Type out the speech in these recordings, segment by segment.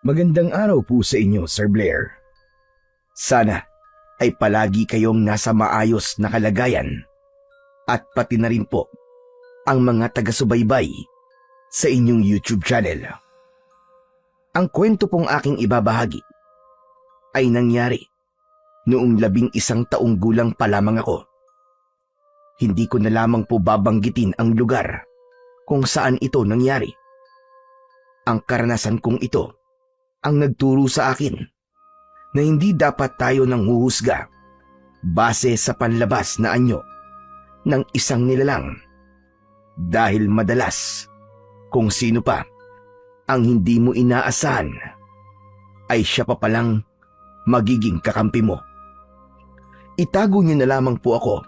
Magandang araw po sa inyo, Sir Blair. Sana ay palagi kayong nasa maayos na kalagayan at pati na rin po ang mga taga-subaybay sa inyong YouTube channel. Ang kwento pong aking ibabahagi ay nangyari noong 11 taong gulang pa lamang ako. Hindi ko na lamang po babanggitin ang lugar kung saan ito nangyari. Ang karanasan kong ito ang nagturo sa akin na hindi dapat tayo nanghuhusga base sa panlabas na anyo ng isang nilalang dahil madalas kung sino pa ang hindi mo inaasahan ay siya pa palang magiging kakampi mo. Itago niyo na lamang po ako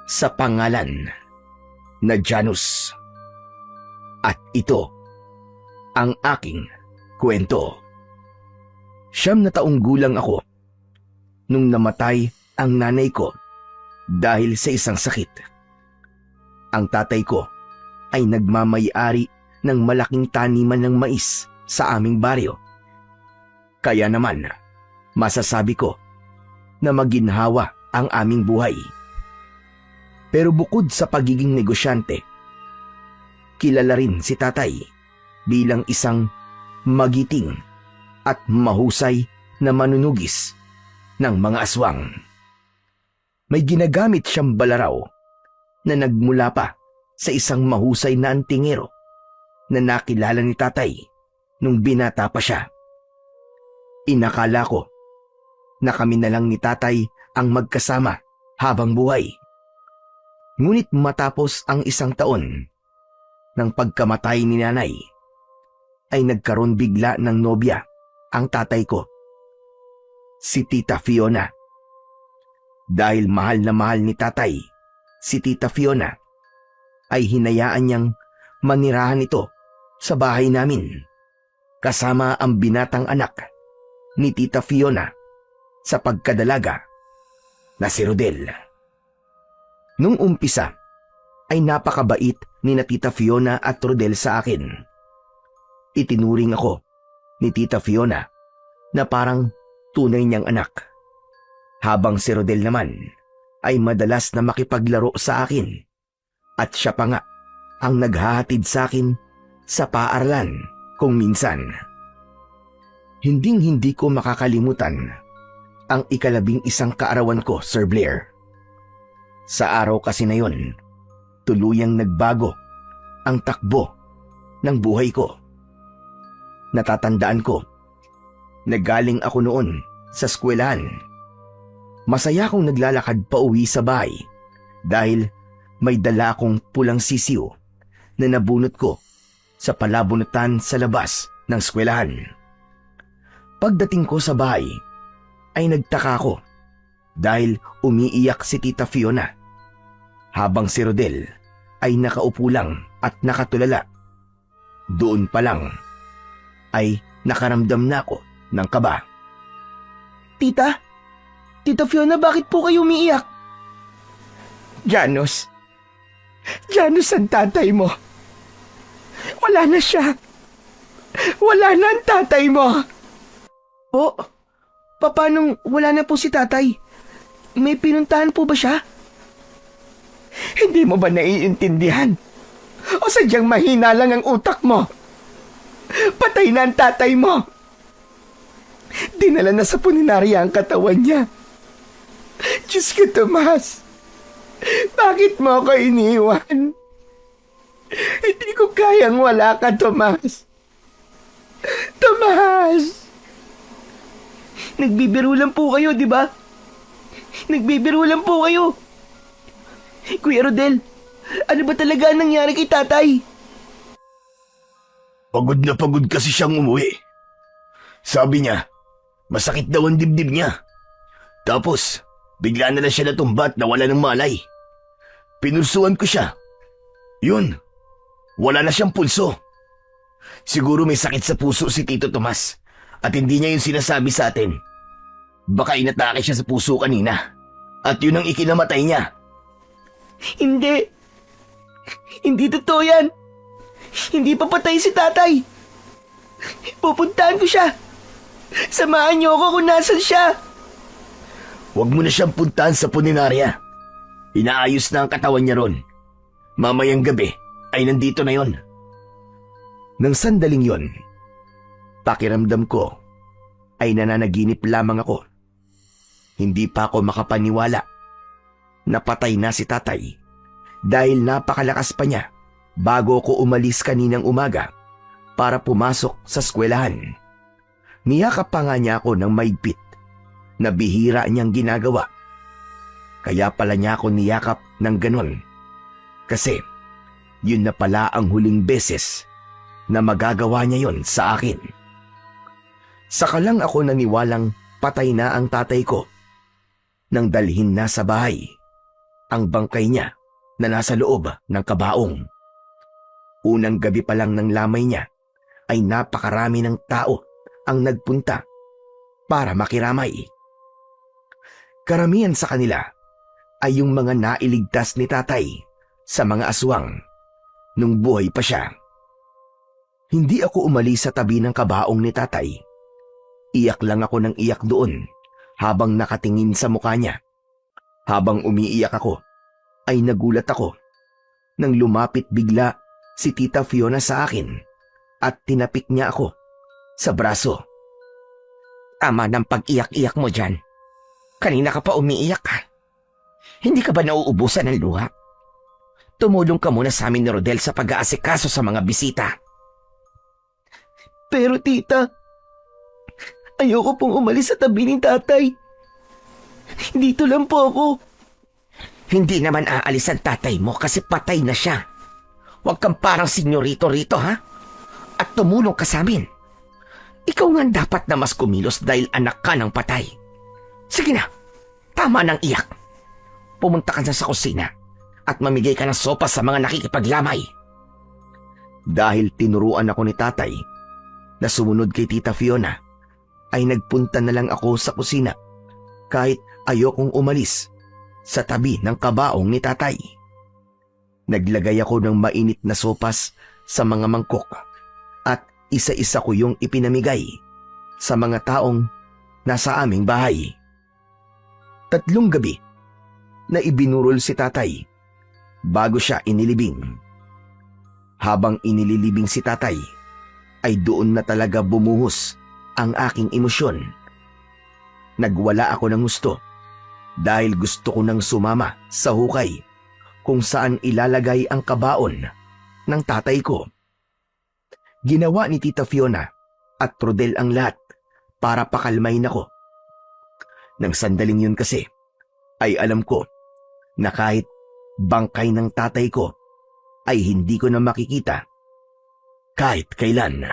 sa pangalan na Janus. At ito ang aking kwento. 9 taong gulang ako nung namatay ang nanay ko dahil sa isang sakit. Ang tatay ko ay nagmamay-ari ng malaking taniman ng mais sa aming baryo. Kaya naman, masasabi ko na maginhawa ang aming buhay. Pero bukod sa pagiging negosyante, kilala rin si tatay bilang isang magiting at mahusay na manunugis ng mga aswang. May ginagamit siyang balaraw na nagmula pa sa isang mahusay na antingero na nakilala ni tatay nung binata pa siya. Inakala ko na kami na lang ni tatay ang magkasama habang buhay. Ngunit matapos ang 1 taon ng pagkamatay ni nanay, ay nagkaroon bigla ng nobya ang tatay ko, si Tita Fiona. Dahil mahal na mahal ni tatay si Tita Fiona, ay hinayaan niyang manirahan ito sa bahay namin kasama ang binatang anak ni Tita Fiona sa pagkadalaga na si Rodel. Nung umpisa ay napakabait ni na Tita Fiona at Rodel sa akin. Itinuring ako ni Tita Fiona na parang tunay niyang anak, habang si Rodel naman ay madalas na makipaglaro sa akin at siya pa nga ang naghahatid sa akin sa paaralan kung minsan. Hinding-hindi ko makakalimutan ang 11 kaarawan ko, Sir Blair. Sa araw kasi na yon, tuluyang nagbago ang takbo ng buhay ko. Natatandaan ko na galing ako noon sa eskwelahan. Masaya akong naglalakad pa uwi sa bahay dahil may dala akong pulang sisiw na nabunot ko sa palabunutan sa labas ng eskwelahan. Pagdating ko sa bahay ay nagtaka ko dahil umiiyak si Tita Fiona habang si Rodel ay nakaupo lang at nakatulala. Doon pa lang ay nakaramdam na ako ng kaba. Tita Fiona, bakit po kayo umiiyak? Janus ang tatay mo. Wala na siya. Wala na ang tatay mo. Po, paano wala na po si tatay? May pinuntahan po ba siya? Hindi mo ba naiintindihan? O sadyang mahina lang ang utak mo? Patay na ang tatay mo. Dinala na sa puninarya ang katawan niya. Diyos ko, Tomas. Bakit mo ako iniwan? Hindi ko kayang wala ka, Tomas. Tomas! Nagbibiro lang po kayo, di ba? Nagbibiro lang po kayo. Kuya Rodel, ano ba talaga ang nangyari kay tatay? Pagod na pagod kasi siyang umuwi. Sabi niya, masakit daw ang dibdib niya. Tapos, bigla na lang siya natumba at nawala ng malay. Pinursuan ko siya. Yun, wala na siyang pulso. Siguro may sakit sa puso si Tito Tomas at hindi niya yung sinasabi sa atin. Baka inatake siya sa puso kanina at yun ang ikinamatay niya. Hindi totoo yan. Hindi pa patay si tatay. Pupuntahan ko siya. Samahan niyo ako kung nasan siya. Huwag mo na siyang puntahan sa puninarya. Inaayos na ang katawan niya ron. Mamayang gabi ay nandito na yon. Nang sandaling yon, pakiramdam ko ay nananaginip lamang ako. Hindi pa ako makapaniwala na patay na si tatay dahil napakalakas pa niya bago ko umalis kaninang umaga para pumasok sa eskwelahan. Niyakap pa nga niya ako ng maigpit na bihira niyang ginagawa. Kaya pala niya ako niyakap ng ganon. Kasi yun na pala ang huling beses na magagawa niya yon sa akin. Saka lang ako naniwalang patay na ang tatay ko nang dalhin na sa bahay ang bangkay niya na nasa loob ng kabaong. Unang gabi pa lang ng lamay niya ay napakarami ng tao ang nagpunta para makiramay. Karamihan sa kanila ay yung mga nailigtas ni tatay sa mga aswang nung buhay pa siya. Hindi ako umalis sa tabi ng kabaong ni tatay. Iyak lang ako ng iyak doon habang nakatingin sa mukha niya. Habang umiiyak ako, ay nagulat ako nang lumapit bigla si Tita Fiona sa akin at tinapik niya ako sa braso. Tama ng pag-iyak-iyak mo dyan. Kanina ka pa umiiyak ka. Hindi ka ba nauubusan ng luha? Tumulong ka muna sa amin ni Rodel sa pag-aasikaso sa mga bisita. Pero tita, ayoko pong umalis sa tabi ni tatay. Dito lang po ako. Hindi naman aalis ang tatay mo kasi patay na siya. Huwag kang parang senyorito rito, ha? At tumulong ka sa amin. Ikaw nga dapat na mas kumilos dahil anak ka ng patay. Sige na, tama ng iyak. Pumunta ka na sa kusina at mamigay ka ng sopa sa mga nakikipaglamay. Dahil tinuruan ako ni tatay na sumunod kay Tita Fiona, ay nagpunta na lang ako sa kusina kahit ayokong umalis sa tabi ng kabaong ni tatay. Naglagay ako ng mainit na sopas sa mga mangkok at isa-isa ko yung ipinamigay sa mga taong nasa aming bahay. 3 gabi na ibinurol si tatay bago siya inilibing. Habang inililibing si tatay, ay doon na talaga bumuhos ang aking emosyon. Nagwala ako ng gusto dahil gusto ko nang sumama sa hukay kung saan ilalagay ang kabaon ng tatay ko. Ginawa ni Tita Fiona at Rodel ang lahat para pakalmain ako. Nang sandaling yun kasi, ay alam ko na kahit bangkay ng tatay ko ay hindi ko na makikita kahit kailan.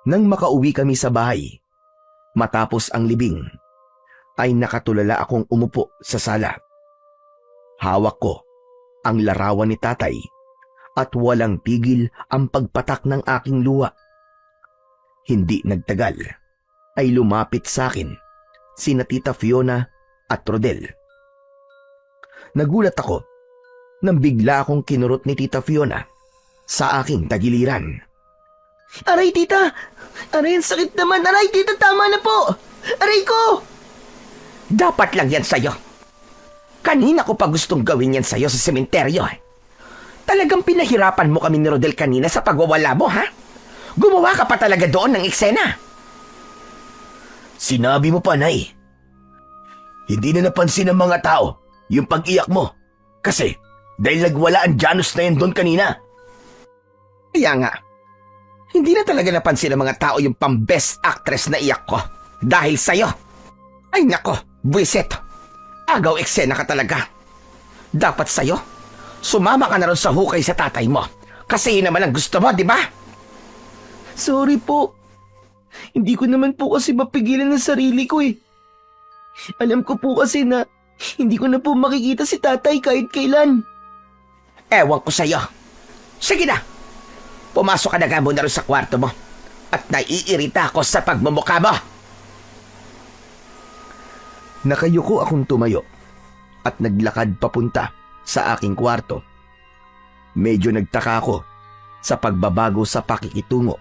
Nang makauwi kami sa bahay, matapos ang libing, ay nakatulala akong umupo sa sala. Hawak ko ang larawan ni tatay at walang tigil ang pagpatak ng aking luha. Hindi nagtagal ay lumapit sa akin sina Tita Fiona at Rodel. Nagulat ako nang bigla akong kinurot ni Tita Fiona sa aking tagiliran. Aray, tita! Aray, ang sakit naman! Aray, tita, tama na po! Aray ko! Dapat lang yan sa'yo. Kanina ko pa gustong gawin yan sa'yo sa sementeryo. Talagang pinahirapan mo kami ni Rodel kanina sa pagwawala mo, ha? Gumawa ka pa talaga doon ng eksena. Sinabi mo pa, Nay. Hindi na napansin ng mga tao yung pag-iyak mo. Kasi dahil nagwala ang Janus na yan doon kanina. Kaya nga, hindi na talaga napansin ng mga tao yung pang-best actress na iyak ko. Dahil sa'yo. Ay nako, buwiset. Agaw eksena ka talaga. Dapat sa'yo, sumama ka na rin sa hukay sa tatay mo. Kasi yun naman ang gusto mo, di ba? Sorry po. Hindi ko naman po kasi mapigilan ng sarili ko eh. Alam ko po kasi na hindi ko na po makikita si tatay kahit kailan. Ewan ko sa'yo. Sige na. Pumasok ka na nga muna rin sa kwarto mo. At naiirita ako sa pagmumukha mo. Nakayuko akong tumayo at naglakad papunta sa aking kwarto. Medyo nagtaka ako sa pagbabago sa pakikitungo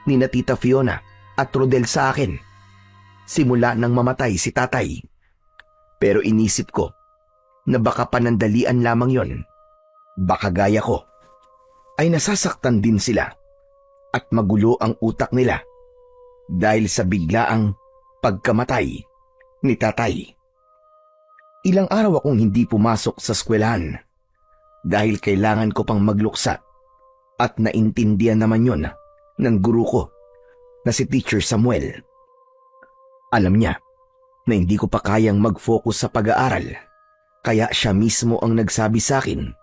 ni na Tita Fiona at Rodel sa akin simula nang mamatay si tatay. Pero inisip ko na baka panandalian lamang yon. Baka gaya ko ay nasasaktan din sila at magulo ang utak nila dahil sa biglaang pagkamatay ni tatay. Ilang araw akong hindi pumasok sa eskwelahan dahil kailangan ko pang magluksa at naintindihan naman yon ng guro ko na si Teacher Samuel. Alam niya na hindi ko pa kayang mag-focus sa pag-aaral kaya siya mismo ang nagsabi sa akin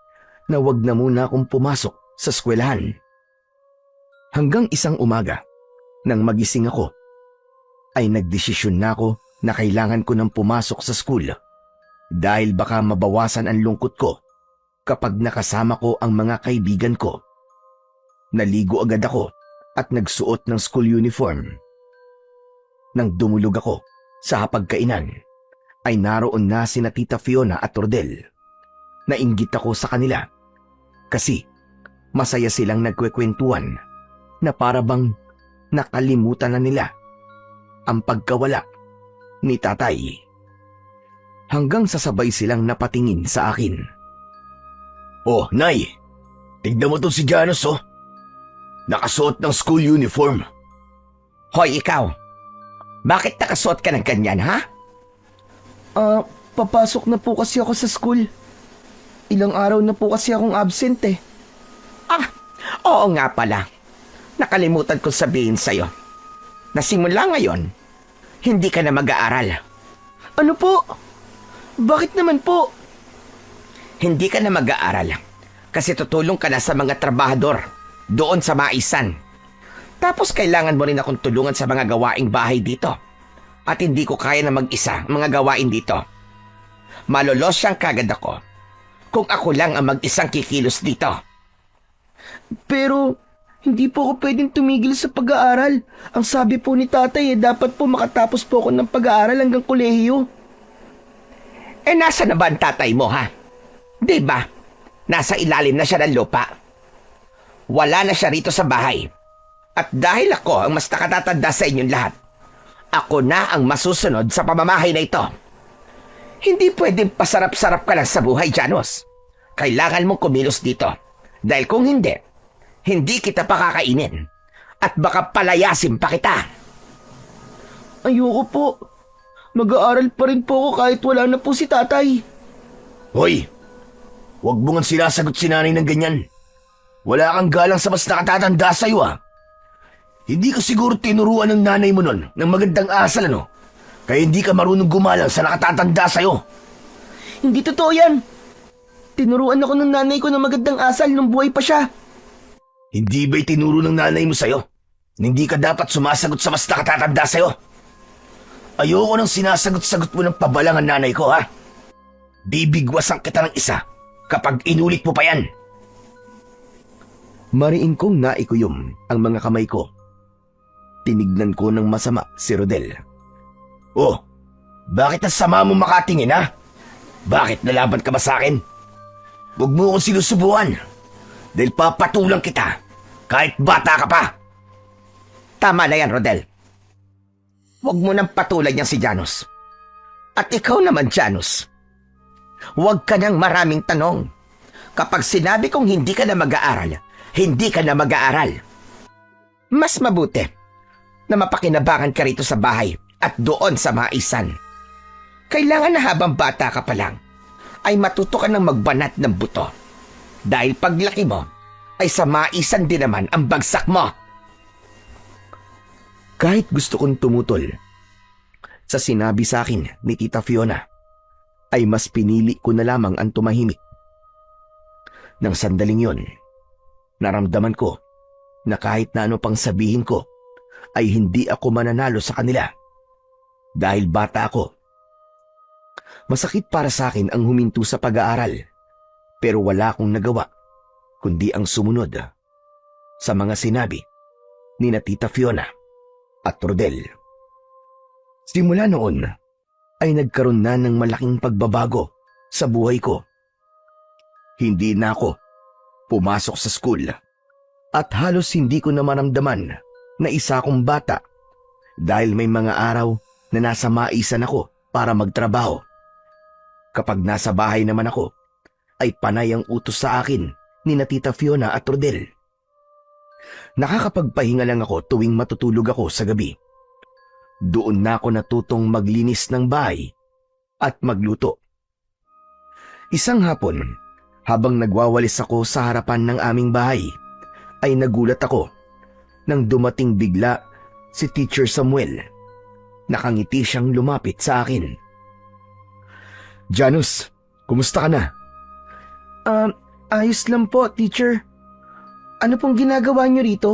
na wag na muna akong pumasok sa eskwelahan. Hanggang isang umaga, nang magising ako, ay nagdesisyon na ako na kailangan ko nang pumasok sa school dahil baka mabawasan ang lungkot ko kapag nakasama ko ang mga kaibigan ko. Naligo agad ako at nagsuot ng school uniform. Nang dumulog ako sa hapagkainan, ay naroon na sina Tita Fiona at Rodel. Nainggit ako sa kanila kasi masaya silang nagkwekwentuhan na para bang nakalimutan na nila ang pagkawala ni tatay. Hanggang sasabay silang napatingin sa akin. Oh, Nay! Tignan mo to si Janos, oh! Nakasuot ng school uniform. Hoy, ikaw! Bakit nakasuot ka ng ganyan, ha? Papasok na po kasi ako sa school. Ilang araw na po kasi akong absent eh. Oo nga pala. Nakalimutan ko sabihin sa'yo. Na simula ngayon, hindi ka na mag-aaral. Ano po? Bakit naman po? Hindi ka na mag-aaral kasi tutulong ka na sa mga trabahador doon sa maisan. Tapos kailangan mo rin akong tulungan sa mga gawaing bahay dito. At hindi ko kaya na mag-isa mga gawain dito. Malolos siyang kagad ako kung ako lang ang mag-isang kikilos dito. Pero hindi po ako pwedeng tumigil sa pag-aaral. Ang sabi po ni tatay dapat po makatapos po ako ng pag-aaral hanggang kolehiyo. Nasa na ba ang tatay mo, ha? Diba? Nasa ilalim na siya ng lupa. Wala na siya rito sa bahay. At dahil ako ang mas nakatatanda sa inyong lahat, ako na ang masusunod sa pamamahay na ito. Hindi pwedeng pasarap-sarap ka lang sa buhay, Janos. Kailangan mong kumilos dito. Dahil kung hindi, hindi kita pakakainin. At baka palayasin pa kita. Ayoko po. Mag-aaral pa rin po ako kahit wala na po si tatay. Hoy! Huwag mo nga sinasagot si nanay ng ganyan. Wala kang galang sa mas nakatatanda sa'yo, ah. Hindi ka siguro tinuruan ng nanay mo nun ng magandang asal, ano? Kaya hindi ka marunong gumalang sa nakatatanda sa'yo. Hindi totoo yan. Tinuruan ako ng nanay ko ng magandang asal nung buhay pa siya. Hindi ba'y tinuro ng nanay mo sa'yo na hindi ka dapat sumasagot sa mas nakatatanda sa'yo? Ayoko nang sinasagot-sagot mo ng pabalang ang nanay ko, ha? Bibigwasan kita ng isa kapag inulit mo pa yan. Mariin kong naikuyom ang mga kamay ko. Tinignan ko ng masama si Rodel. Oh, bakit ang sama mo makatingin, ha? Bakit nalaban ka ba sa akin? Huwag mo akong sinusubuan dahil papatulang kita kahit bata ka pa. Tama na yan, Rodel. Huwag mo nang patulan niyan si Janos. At ikaw naman, Janos. Huwag ka nang maraming tanong. Kapag sinabi kong hindi ka na mag-aaral, hindi ka na mag-aaral. Mas mabuti na mapakinabangan ka rito sa bahay at doon sa maisan. Kailangan na habang bata ka pa lang, ay matuto ka ng magbanat ng buto. Dahil paglaki mo, ay sa maisan din naman ang bagsak mo. Kahit gusto kong tumutol sa sinabi sa akin ni Tita Fiona, ay mas pinili ko na lamang ang tumahimik. Nang sandaling yon, naramdaman ko na kahit na ano pang sabihin ko, ay hindi ako mananalo sa kanila. Dahil bata ako. Masakit para sa akin ang huminto sa pag-aaral, pero wala akong nagawa, kundi ang sumunod sa mga sinabi ni na Tita Fiona at Rodel. Simula noon, ay nagkaroon na ng malaking pagbabago sa buhay ko. Hindi na ako pumasok sa school at halos hindi ko na maramdaman na isa akong bata dahil may mga araw na nasa maisan ako para magtrabaho. Kapag nasa bahay naman ako, ay panay ang utos sa akin ni na Tita Fiona at Rodel. Nakakapagpahinga lang ako tuwing matutulog ako sa gabi. Doon na ako natutong maglinis ng bahay at magluto. Isang hapon, habang nagwawalis ako sa harapan ng aming bahay, ay nagulat ako nang dumating bigla si Teacher Samuel. Nakangiti siyang lumapit sa akin. "Janus, kumusta ka na?" Ayos lang po, teacher. Ano pong ginagawa niyo rito?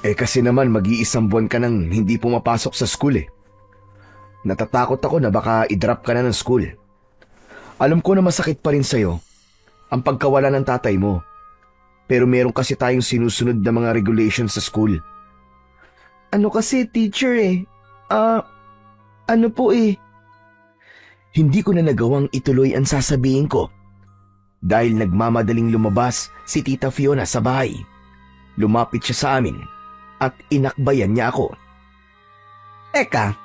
Kasi naman mag-iisang buwan ka nang hindi pumapasok sa school eh. Natatakot ako na baka i-drop ka na ng school. Alam ko na masakit pa rin sa'yo ang pagkawala ng tatay mo. Pero meron kasi tayong sinusunod na mga regulations sa school. Ano kasi, teacher ano po Hindi ko na nagawang ituloy ang sasabihin ko dahil nagmamadaling lumabas si Tita Fiona sa bahay. Lumapit siya sa amin at inakbayan niya ako. Eka,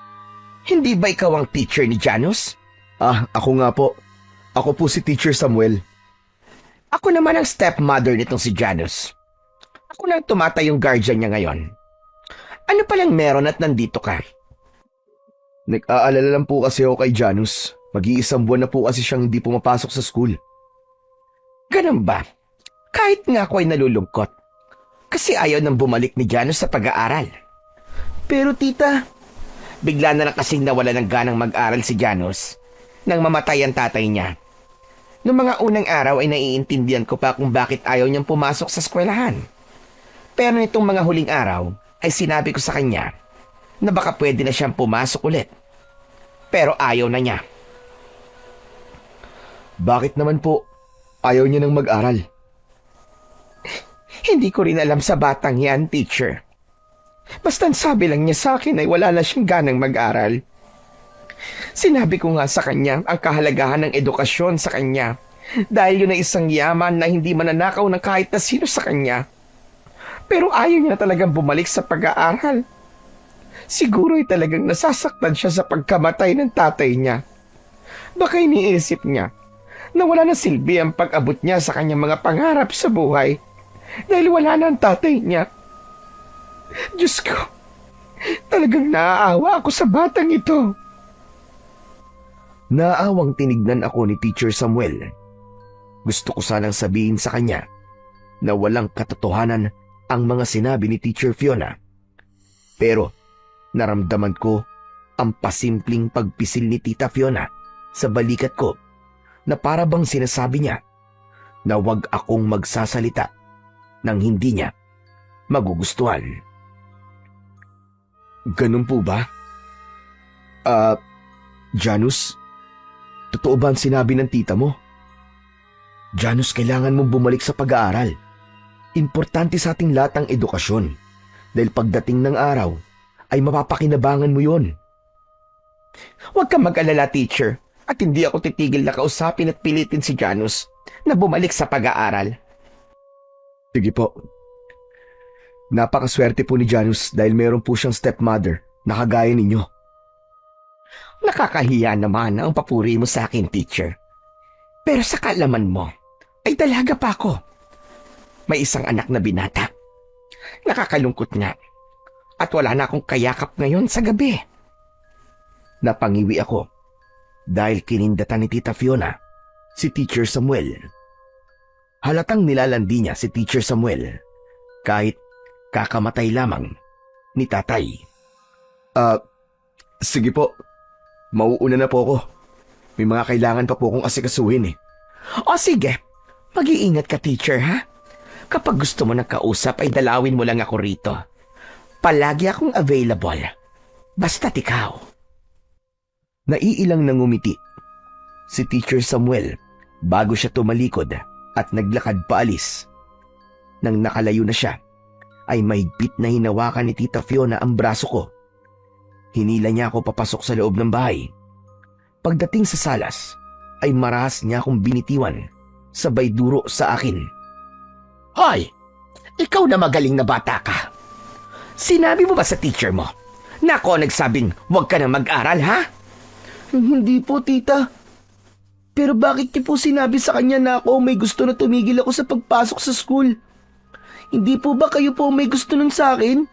hindi ba ikaw ang teacher ni Janus? Ako nga po. Ako po si Teacher Samuel. Ako naman ang stepmother nitong si Janus. Ako nang tumatayong guardian niya ngayon. Ano palang meron at nandito ka? Nag-aalala lang po kasi ako kay Janus. Mag-iisang buwan na po kasi siyang hindi pumapasok sa school. Ganun ba? Kahit nga ako ay nalulungkot. Kasi ayaw nang bumalik ni Janus sa pag-aaral. Pero tita, bigla na lang kasing nawala ng ganang mag-aral si Janus nang mamatay ang tatay niya. Noong mga unang araw ay naiintindihan ko pa kung bakit ayaw niyang pumasok sa eskwelahan. Pero nitong mga huling araw ay sinabi ko sa kanya na baka pwede na siyang pumasok ulit. Pero ayaw na niya. Bakit naman po ayaw niya nang mag-aral? Hindi ko rin alam sa batang yan, teacher. Basta't sabi lang niya sa akin ay wala na siyang ganang mag-aral. Sinabi ko nga sa kanya ang kahalagahan ng edukasyon sa kanya dahil yun ay isang yaman na hindi mananakaw ng kahit na sino sa kanya. Pero ayaw niya na talagang bumalik sa pag-aaral. Siguro ay talagang nasasaktan siya sa pagkamatay ng tatay niya. Baka iniisip niya na wala na silbi ang pag-abot niya sa kanyang mga pangarap sa buhay dahil wala na ang tatay niya. Diyos ko, talagang naaawa ako sa batang ito. Naaawang tinignan ako ni Teacher Samuel. Gusto ko sanang sabihin sa kanya na walang katotohanan ang mga sinabi ni Teacher Fiona. Pero naramdaman ko ang pasimpleng pagpisil ni Tita Fiona sa balikat ko na para bang sinasabi niya na wag akong magsasalita nang hindi niya magugustuhan. Ganun po ba? Janus, totoo ba ang sinabi ng tita mo? Janus, kailangan mong bumalik sa pag-aaral. Importante sa ating lahat ang edukasyon dahil pagdating ng araw ay mapapakinabangan mo yon. Huwag kang mag-alala, teacher, at hindi ako titigil na kausapin at pilitin si Janus na bumalik sa pag-aaral. Sige po. Napakaswerte po ni Janus dahil meron po siyang stepmother na kagaya ninyo. Nakakahiya naman ang papuri mo sa akin, teacher. Pero sa kaalaman mo, ay dalaga pa ako. May isang anak na binata. Nakakalungkot nga. At wala na akong kayakap ngayon sa gabi. Napangiwi ako dahil kinindatan ni Tita Fiona si Teacher Samuel. Halatang nilalandi niya si Teacher Samuel kahit kakamatay lamang ni tatay. Sige po. Mauuna na po ako. May mga kailangan pa po akong asikasuhin eh. O sige, mag-iingat ka, teacher, ha? Kapag gusto mo ng kausap ay dalawin mo lang ako rito. Palagi akong available. Basta't ikaw. Naiilang nangumiti si Teacher Samuel bago siya tumalikod at naglakad paalis. Nang nakalayo na siya, ay mahigpit na hinawakan ni Tita Fiona ang braso ko. Hinila niya ako papasok sa loob ng bahay. Pagdating sa salas, ay marahas niya akong binitiwan, sabay duro sa akin. Hoy! Ikaw na magaling na bata ka. Sinabi mo ba sa teacher mo na ako nagsabing huwag ka na mag-aral, ha? Hindi po, tita. Pero bakit niyo po sinabi sa kanya na ako may gusto na tumigil ako sa pagpasok sa school? Hindi po ba kayo po may gusto nun sa akin?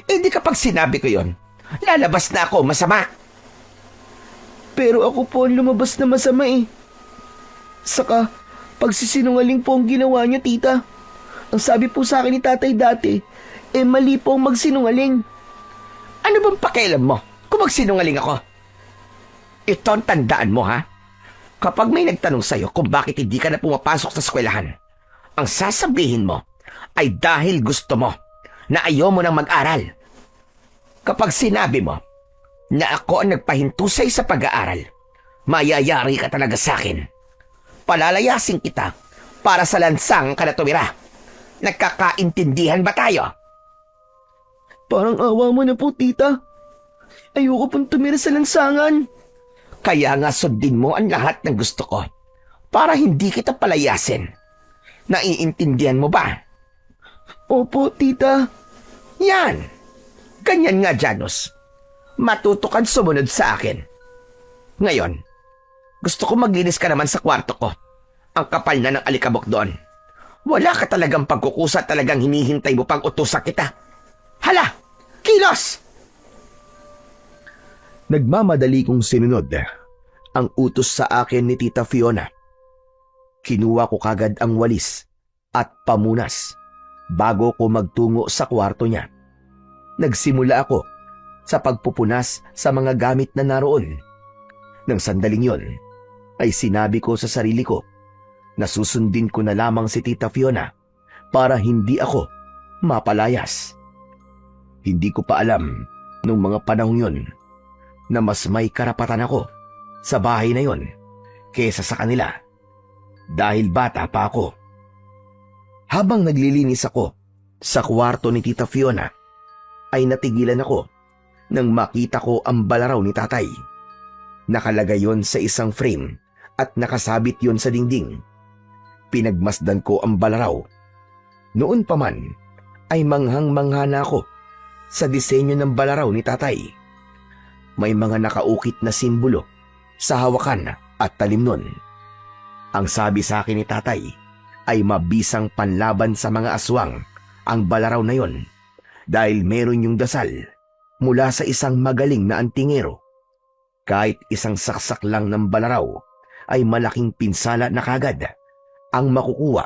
Eh di kapag sinabi ko yon, lalabas na ako masama. Pero ako po ang lumabas na masama eh. Saka, pagsisinungaling po ang ginawa niyo, tita. Ang sabi po sa akin ni tatay dati, mali po ang magsinungaling. Ano bang pakialam mo kung magsinungaling ako? Ito ang tandaan mo, ha? Kapag may nagtanong sa'yo kung bakit hindi ka na pumapasok sa eskwelahan, ang sasabihin mo ay dahil gusto mo na ayaw mo nang mag-aral. Kapag sinabi mo na ako ang nagpahintusay sa pag-aaral, mayayari ka talaga sa akin. Palalayasin kita para sa lansang ka na tumira. Nagkakaintindihan ba tayo? Parang awa mo na po, tita. Ayoko pong tumira sa lansangan. Kaya nga sundin mo ang lahat ng gusto ko para hindi kita palayasin. Naiintindihan mo ba? Opo, tita. Yan. Ganyan nga, Janus. Matuto kang sumunod sa akin. Ngayon, gusto ko maglinis ka naman sa kwarto ko. Ang kapal na ng alikabok doon. Wala ka talagang pagkukusa, talagang hinihintay mo pang utusan kita. Hala! Kilos! Nagmamadali kong sinunod ang utos sa akin ni Tita Fiona. Kinuha ko kagad ang walis at pamunas bago ko magtungo sa kwarto niya. Nagsimula ako sa pagpupunas sa mga gamit na naroon. Nang sandaling yon, ay sinabi ko sa sarili ko na susundin ko na lamang si Tita Fiona para hindi ako mapalayas. Hindi ko pa alam nung mga panahong yon na mas may karapatan ako sa bahay na yon kesa sa kanila dahil bata pa ako. Habang naglilinis ako sa kwarto ni Tita Fiona, ay natigilan ako nang makita ko ang balaraw ni tatay. Nakalagay yon sa isang frame at nakasabit yon sa dingding. Pinagmasdan ko ang balaraw. Noon pa man ay manghang-mangha na ako sa disenyo ng balaraw ni tatay. May mga nakaukit na simbolo sa hawakan at talim nun. Ang sabi sa akin ni tatay ay mabisang panlaban sa mga aswang ang balaraw na yon dahil meron yung dasal mula sa isang magaling na antingero. Kahit isang saksak lang ng balaraw ay malaking pinsala na kagad ang makukuha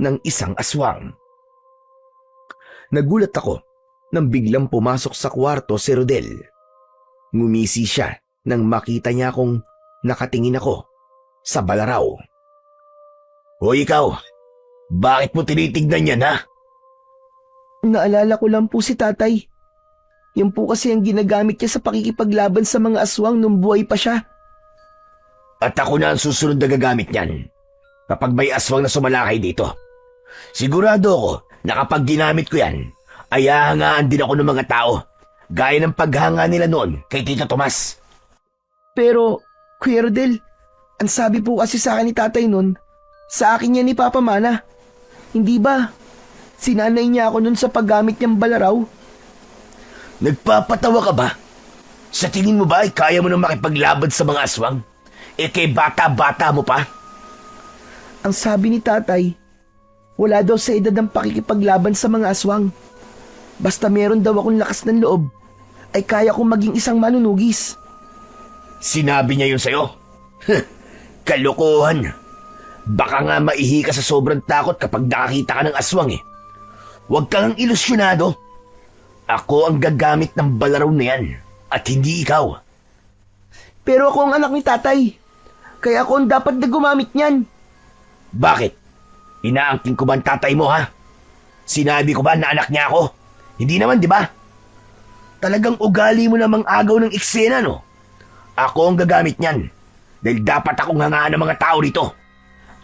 ng isang aswang. Nagulat ako nang biglang pumasok sa kwarto si Rodel. Ngumisi siya nang makita niya akong nakatingin ako sa balaraw. Hoy ikaw, bakit mo tinitignan yan, ha? Naalala ko lang po si tatay. Yan po kasi ang ginagamit niya sa pakikipaglaban sa mga aswang nung buhay pa siya. At ako na ang susunod na gagamit niyan kapag may aswang na sumalakay dito. Sigurado ako na kapag ginamit ko yan, ay hahangaan din ako ng mga tao gaya ng paghanga nila noon kay Tito Tomas. Pero, Kuya Rodel, ang sabi po kasi sa akin ni tatay nun, sa akin niya ni Papa Mana. Hindi ba? Sinanay niya ako nun sa paggamit niyang balaraw. Nagpapatawa ka ba? Sa tingin mo ba ay kaya mo nang makipaglaban sa mga aswang? Kay bata-bata mo pa? Ang sabi ni tatay, wala daw sa edad ang pakikipaglaban sa mga aswang. Basta meron daw akong lakas ng loob, ay kaya kong maging isang manunugis. Sinabi niya yun sa'yo? Kalokohan. Baka nga maihi ka sa sobrang takot kapag nakakita ka ng aswang eh. Huwag kang ilusyonado. Ako ang gagamit ng balaraw na yan at hindi ikaw. Pero ako ang anak ni tatay, kaya ako ang dapat na gumamit niyan. Bakit? Inaangkin ko ba ang tatay mo, ha? Sinabi ko ba na anak niya ako? Hindi naman, di ba? Talagang ugali mo namang agaw ng eksena, no? Ako ang gagamit niyan dahil dapat akong hangaan ng mga tao rito.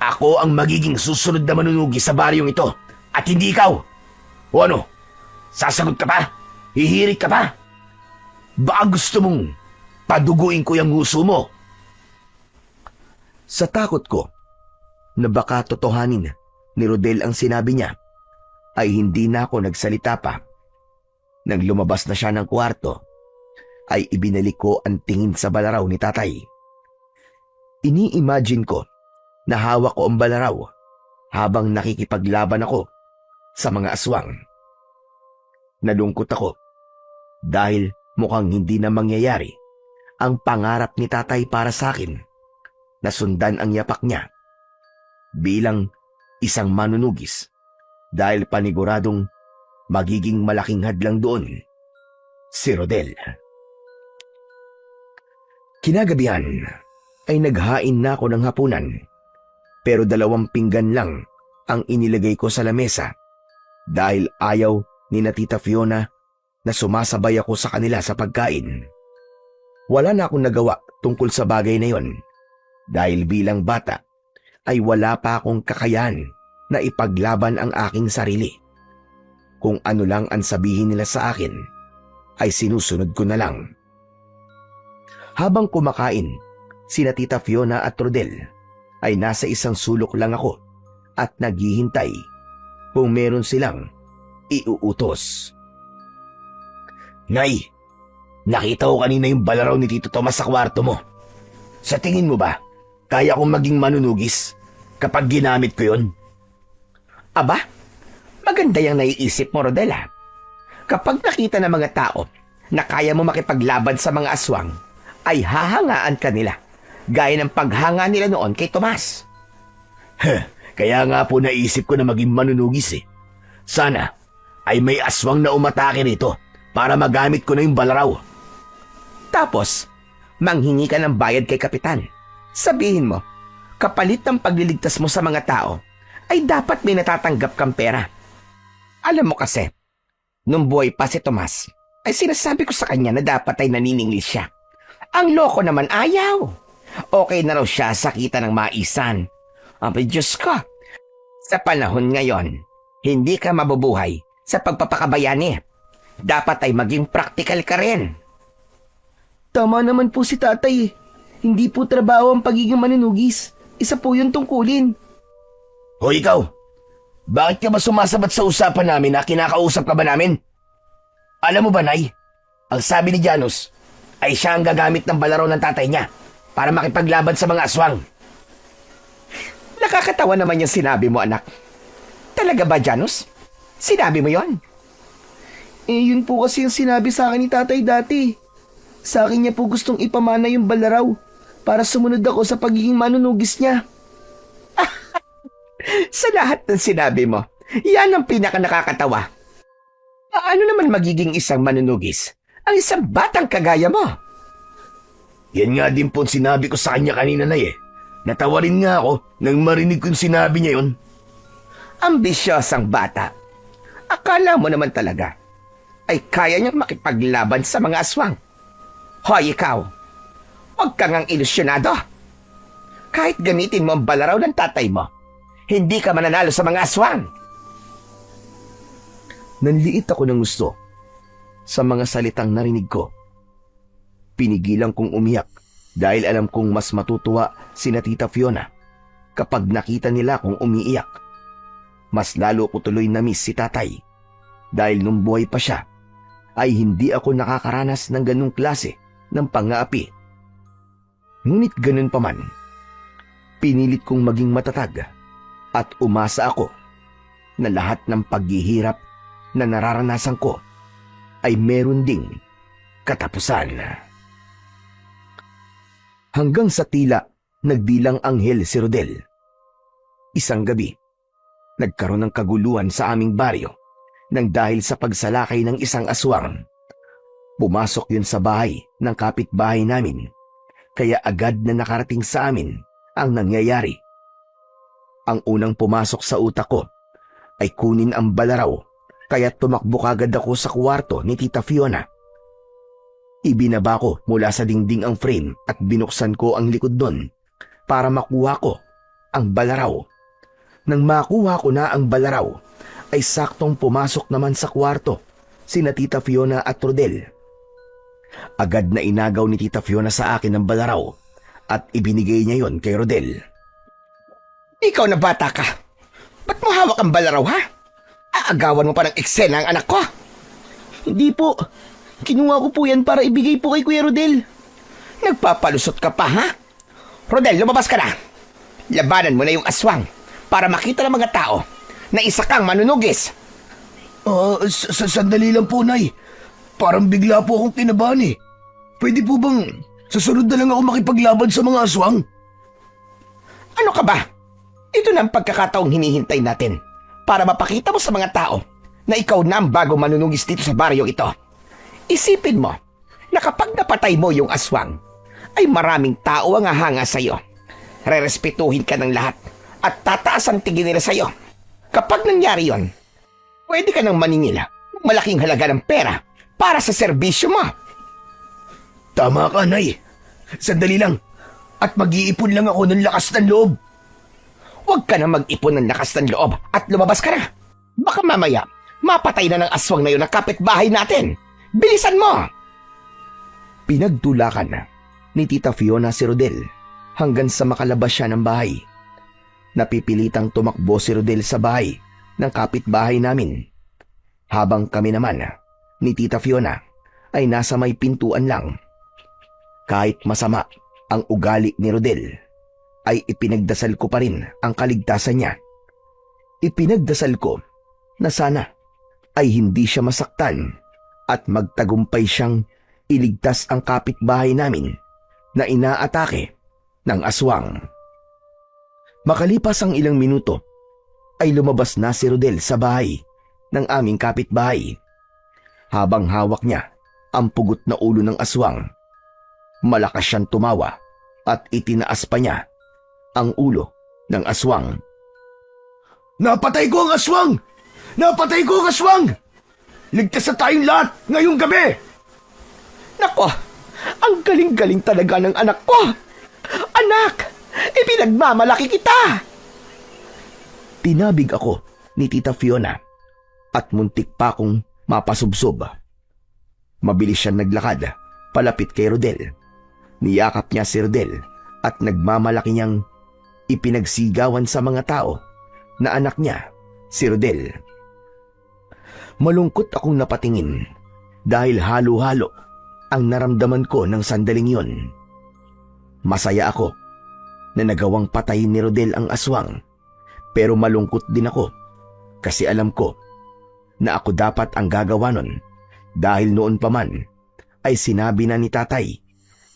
Ako ang magiging susunod na manunugi sa baryong ito at hindi ikaw. O ano? Sasagot ka pa? Hihirit ka pa? Baka gusto mong paduguin ko yung nguso mo? Sa takot ko na baka totohanin ni Rodel ang sinabi niya, ay hindi na ako nagsalita pa. Nang lumabas na siya ng kwarto, ay ibinalik ko ang tingin sa balaraw ni tatay. Ini-imagine ko na hawak ko ang balaraw habang nakikipaglaban ako sa mga aswang. Nalungkot ako dahil mukhang hindi na mangyayari ang pangarap ni tatay para sa akin na sundan ang yapak niya bilang isang manunugis dahil paniguradong magiging malaking hadlang doon si Rodel. Kinagabihan ay naghain na ako ng hapunan pero 2 pinggan lang ang inilagay ko sa lamesa dahil ayaw ni na Tita Fiona na sumasabay ako sa kanila sa pagkain. Wala na akong nagawa tungkol sa bagay na yon dahil bilang bata ay wala pa akong kakayahan na ipaglaban ang aking sarili. Kung ano lang ang sabihin nila sa akin ay sinusunod ko na lang. Habang kumakain, sina Tita Fiona at Rodel ay nasa isang sulok lang ako at naghihintay kung meron silang iuutos. Nay, nakita ko kanina yung balaraw ni Tito Tomas sa kwarto mo. Sa tingin mo ba, kaya kong maging manunugis kapag ginamit ko yun? Aba, maganda yung naiisip mo, Rodela. Kapag nakita ng mga tao na kaya mo makipaglaban sa mga aswang, ay hahangaan ka nila, gaya ng paghanga nila noon kay Tomas. Kaya nga po naisip ko na maging manunugis eh. Sana ay may aswang na umatake rito para magamit ko na yung balaraw. Tapos, manghingi ka ng bayad kay Kapitan. Sabihin mo, kapalit ng pagliligtas mo sa mga tao, ay dapat may natatanggap kang pera. Alam mo kasi, nung buhay pa si Tomas, ay sinasabi ko sa kanya na dapat ay naniningil siya. Ang loko naman ayaw. Okay na raw siya sa kita ng maisan. Abay Diyos ko, sa panahon ngayon, hindi ka mabubuhay sa pagpapakabayani. Dapat ay maging practical ka rin. Tama naman po si tatay. Hindi po trabaho ang pagiging manunugis. Isa po yun tungkulin. Hoy ikaw, bakit ka ba sumasabat sa usapan namin na kinakausap ka ba namin? Alam mo ba, Nay, ang sabi ni Janus ay siya ang gagamit ng balaraw ng tatay niya para makipaglaban sa mga aswang. Nakakatawa naman yung sinabi mo, anak. Talaga ba, Janus? Sinabi mo yon? Yun po kasi yung sinabi sa akin ni tatay dati. Sa akin niya po gustong ipamana yung balaraw para sumunod ako sa pagiging manunugis niya. Sa lahat ng sinabi mo, yan ang pinaka nakakatawa. Ano naman magiging isang manunugis? Ang isang batang kagaya mo. Yan nga din po sinabi ko sa kanya kanina, Nay eh. Natawa rin nga ako nang marinig kong sinabi niya yun. Ambisyosang bata. Akala mo naman talaga ay kaya niyang makipaglaban sa mga aswang. Hoy ikaw, huwag kang ang ilusyonado. Kahit gamitin mo ang balaraw ng tatay mo, hindi ka mananalo sa mga aswang. Nanliit ako ng gusto sa mga salitang narinig ko. Pinigilan kong umiyak dahil alam kong mas matutuwa sina Tita Fiona kapag nakita nila kong umiiyak. Mas lalo ko tuloy na miss si tatay dahil nung buhay pa siya ay hindi ako nakakaranas ng ganung klase ng pang-aapi. Ngunit ganun pa man, pinilit kong maging matatag at umasa ako na lahat ng paghihirap na nararanasan ko ay meron ding katapusan. Hanggang sa tila nagbilang anghel si Rodel. Isang gabi, nagkaroon ng kaguluhan sa aming baryo nang dahil sa pagsalakay ng isang aswang. Pumasok yun sa bahay ng kapitbahay namin, kaya agad na nakarating sa amin ang nangyayari. Ang unang pumasok sa utak ko ay kunin ang balaraw, kaya tumakbo kagad ako sa kwarto ni Tita Fiona. Ibinaba ko mula sa dingding ang frame at binuksan ko ang likod nun para makuha ko ang balaraw. Nang makuha ko na ang balaraw, ay saktong pumasok naman sa kwarto sina Tita Fiona at Rodel. Agad na inagaw ni Tita Fiona sa akin ang balaraw at ibinigay niya yon kay Rodel. Ikaw na bata ka. Ba't mo hawak ang balaraw, ha? Aagawan mo pa ng eksena ang anak ko? Hindi po. Kinuha ko po yan para ibigay po kay Kuya Rodel. Nagpapalusot ka pa, ha? Rodel, lumabas ka na. Labanan mo na yung aswang para makita ng mga tao na isa kang manunugis. Sandali lang po, Nay. Parang bigla po akong kinabahan eh. Pwede po bang susunod na lang ako makipaglaban sa mga aswang? Ano ka ba? Ito na ang pagkakataong hinihintay natin para mapakita mo sa mga tao na ikaw na ang bagong manunugis dito sa baryong ito. Isipin mo na kapag napatay mo yung aswang, ay maraming tao ang hahanga sa'yo. Rerespetuhin ka ng lahat at tataas ang tingin nila sa'yo. Kapag nangyari yon, pwede ka nang maningil ng malaking halaga ng pera para sa serbisyo mo. Tama ka, Nay. Sandali lang. At mag-iipon lang ako ng lakas ng loob. Huwag ka na mag-ipon ng lakas ng loob at lumabas ka na. Baka mamaya, mapatay na ng aswang na yun ang kapitbahay natin. Bilisan mo! Pinagtulakan ni Tita Fiona si Rodel hanggang sa makalabas siya ng bahay. Napipilitang tumakbo si Rodel sa bahay ng kapitbahay namin. Habang kami naman ni Tita Fiona ay nasa may pintuan lang. Kahit masama ang ugali ni Rodel, ay ipinagdasal ko pa rin ang kaligtasan niya. Ipinagdasal ko na sana ay hindi siya masaktan at magtagumpay siyang iligtas ang kapitbahay namin na inaatake ng aswang. Makalipas ang ilang minuto, ay lumabas na si Rodel sa bahay ng aming kapitbahay. Habang hawak niya ang pugot na ulo ng aswang, malakas siyang tumawa at itinaas pa niya ang ulo ng aswang. Napatay ko ang aswang! Napatay ko ang aswang! Ligtas na tayong lahat ngayong gabi! Nako, ang galing-galing talaga ng anak ko. Anak, ipinagmamalaki kita. Tinabig ako ni Tita Fiona at muntik pa akong mapasubsob. Mabilis siyang naglakad palapit kay Rodel. Niyakap niya si Rodel at nagmamalaki niyang ipinagsigawan sa mga tao na anak niya, si Rodel. Malungkot akong napatingin dahil halo-halo ang naramdaman ko ng sandaling yon. Masaya ako na nagawang patayin ni Rodel ang aswang, pero malungkot din ako kasi alam ko na ako dapat ang gagawa nun dahil noon pa man ay sinabi na ni tatay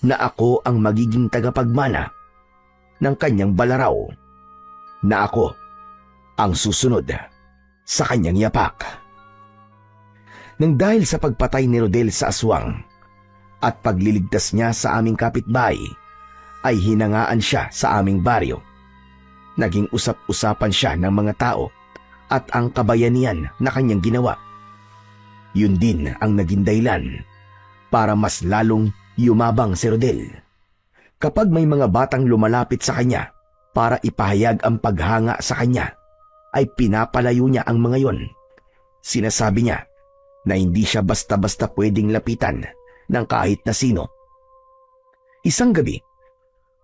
na ako ang magiging tagapagmana ng kanyang balaraw, na ako ang susunod sa kanyang yapak. Nang dahil sa pagpatay ni Rodel sa aswang at pagliligtas niya sa aming kapitbahay, ay hinangaan siya sa aming baryo. Naging usap-usapan siya ng mga tao at ang kabayanihan na kanyang ginawa. Yun din ang naging dahilan para mas lalong yumabang si Rodel. Kapag may mga batang lumalapit sa kanya para ipahayag ang paghanga sa kanya, ay pinapalayo niya ang mga yon. Sinasabi niya na hindi siya basta-basta pwedeng lapitan ng kahit na sino. Isang gabi,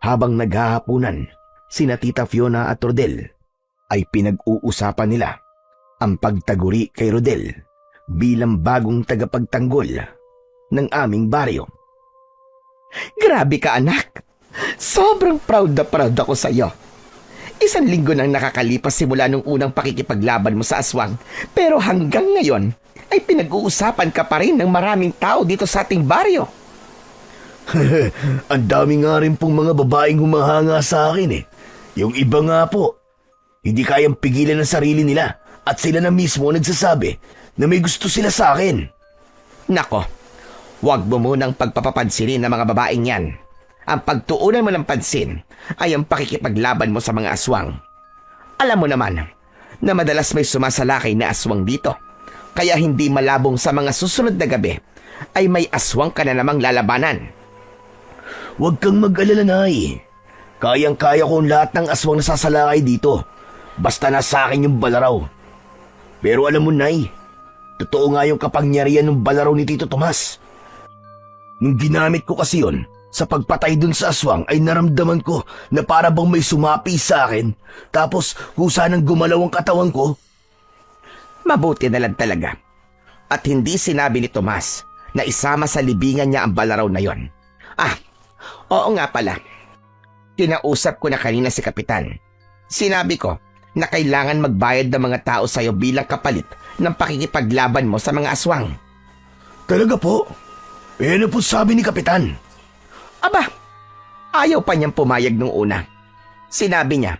habang naghahapunan sina Tita Fiona at Rodel, ay pinag-uusapan nila ang pagtaguri kay Rodel bilang bagong tagapagtanggol ng aming baryo. Grabe ka, anak. Sobrang proud na proud ako sa iyo. 1 linggo nang nakakalipas simula nung unang pakikipaglaban mo sa aswang, pero hanggang ngayon ay pinag-uusapan ka pa rin ng maraming tao dito sa ating baryo. Ang dami nga rin pong mga babaeng humahanga sa akin eh. Yung iba nga po, hindi kayang pigilan ang sarili nila at sila na mismo nagsasabi na may gusto sila sa akin. Nako, huwag mo munang pagpapapansinin ng mga babaeng yan. Ang pagtuunan mo ng pansin ay ang pakikipaglaban mo sa mga aswang. Alam mo naman na madalas may sumasalakay na aswang dito. Kaya hindi malabong sa mga susunod na gabi ay may aswang ka na namang lalabanan. Huwag kang mag-alala, Nay. Kayang-kaya ko ang lahat ng aswang na sasalakay dito. Basta nasa akin yung balaraw. Pero alam mo, Nay, totoo nga yung kapangyarihan ng balaraw ni Tito Tomas. Nung ginamit ko kasi yon sa pagpatay dun sa aswang, ay naramdaman ko na para bang may sumapi sa akin, tapos kusa nang gumalaw ang katawan ko. Mabuti na lang talaga. At hindi sinabi ni Tomas na isama sa libingan niya ang balaraw na yon. Oo nga pala. Kinausap ko na kanina si Kapitan. Sinabi ko na kailangan magbayad ng mga tao sa'yo bilang kapalit ng pakikipaglaban mo sa mga aswang. Talaga po? Ano po sabi ni Kapitan? Aba, ayaw pa niyang pumayag nung una. Sinabi niya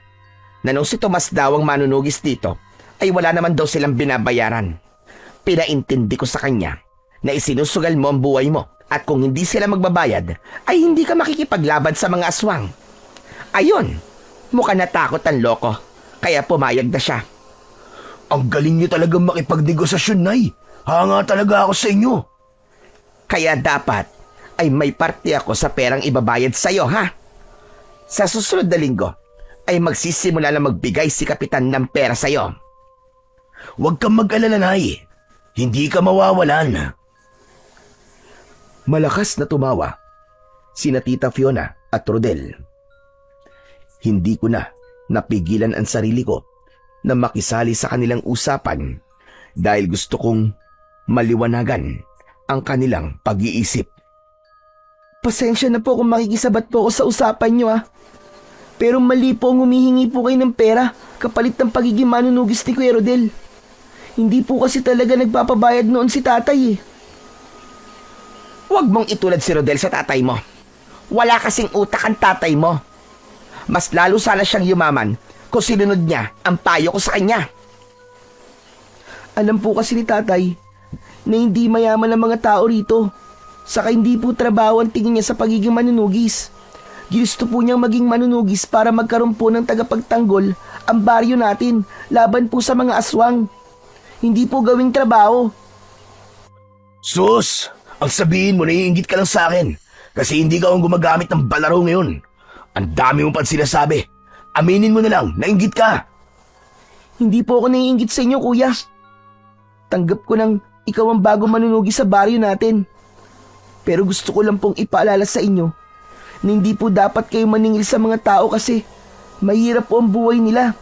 na nung si Tomas daw ang manunugis dito, ay wala naman daw silang binabayaran. Pinaintindi ko sa kanya na isinusugal mo ang buhay mo at kung hindi sila magbabayad, ay hindi ka makikipaglaban sa mga aswang. Ayun, mukha natakot ang loko, kaya pumayag na siya. Ang galing niyo talagang makipagnegosasyon, Nay. Hanga talaga ako sa inyo. Kaya dapat ay may parte ako sa perang ibabayad sa'yo, ha? Sa susunod na linggo, ay magsisimula na magbigay si Kapitan ng pera sa'yo. Huwag kang mag-alala, Nay. Hindi ka mawawalan. Malakas na tumawa sina Tita Fiona at Rodel. Hindi ko na napigilan ang sarili ko na makisali sa kanilang usapan dahil gusto kong maliwanagan ang kanilang pag-iisip. Pasensya na po kung makikisabat po ako sa usapan nyo Pero mali po ang humihingi po kayo ng pera kapalit ng pagiging manunugis ni Kuya Rodel. Hindi po kasi talaga nagpapabayad noon si tatay Huwag mong itulad si Rodel sa tatay mo. Wala kasing utak ang tatay mo. Mas lalo sana siyang yumaman kung sinunod niya ang payo ko sa kanya. Alam po kasi ni tatay na hindi mayaman ang mga tao rito. Saka hindi po trabaho ang tingin niya sa pagiging manunugis. Ginusto po niyang maging manunugis para magkaroon po ng tagapagtanggol ang baryo natin laban po sa mga aswang. Hindi po gawing trabaho. Sus! Ang sabihin mo, naiinggit ka lang sa akin kasi hindi ka ang gumagamit ng balaro ngayon. Ang dami mong pang sinasabi. Aminin mo na lang, nainggit ka. Hindi po ako naiinggit sa inyo, kuya. Tanggap ko nang ikaw ang bago manunugis sa baryo natin. Pero gusto ko lang pong ipaalala sa inyo na hindi po dapat kayo maningil sa mga tao kasi mahirap po ang buhay nila.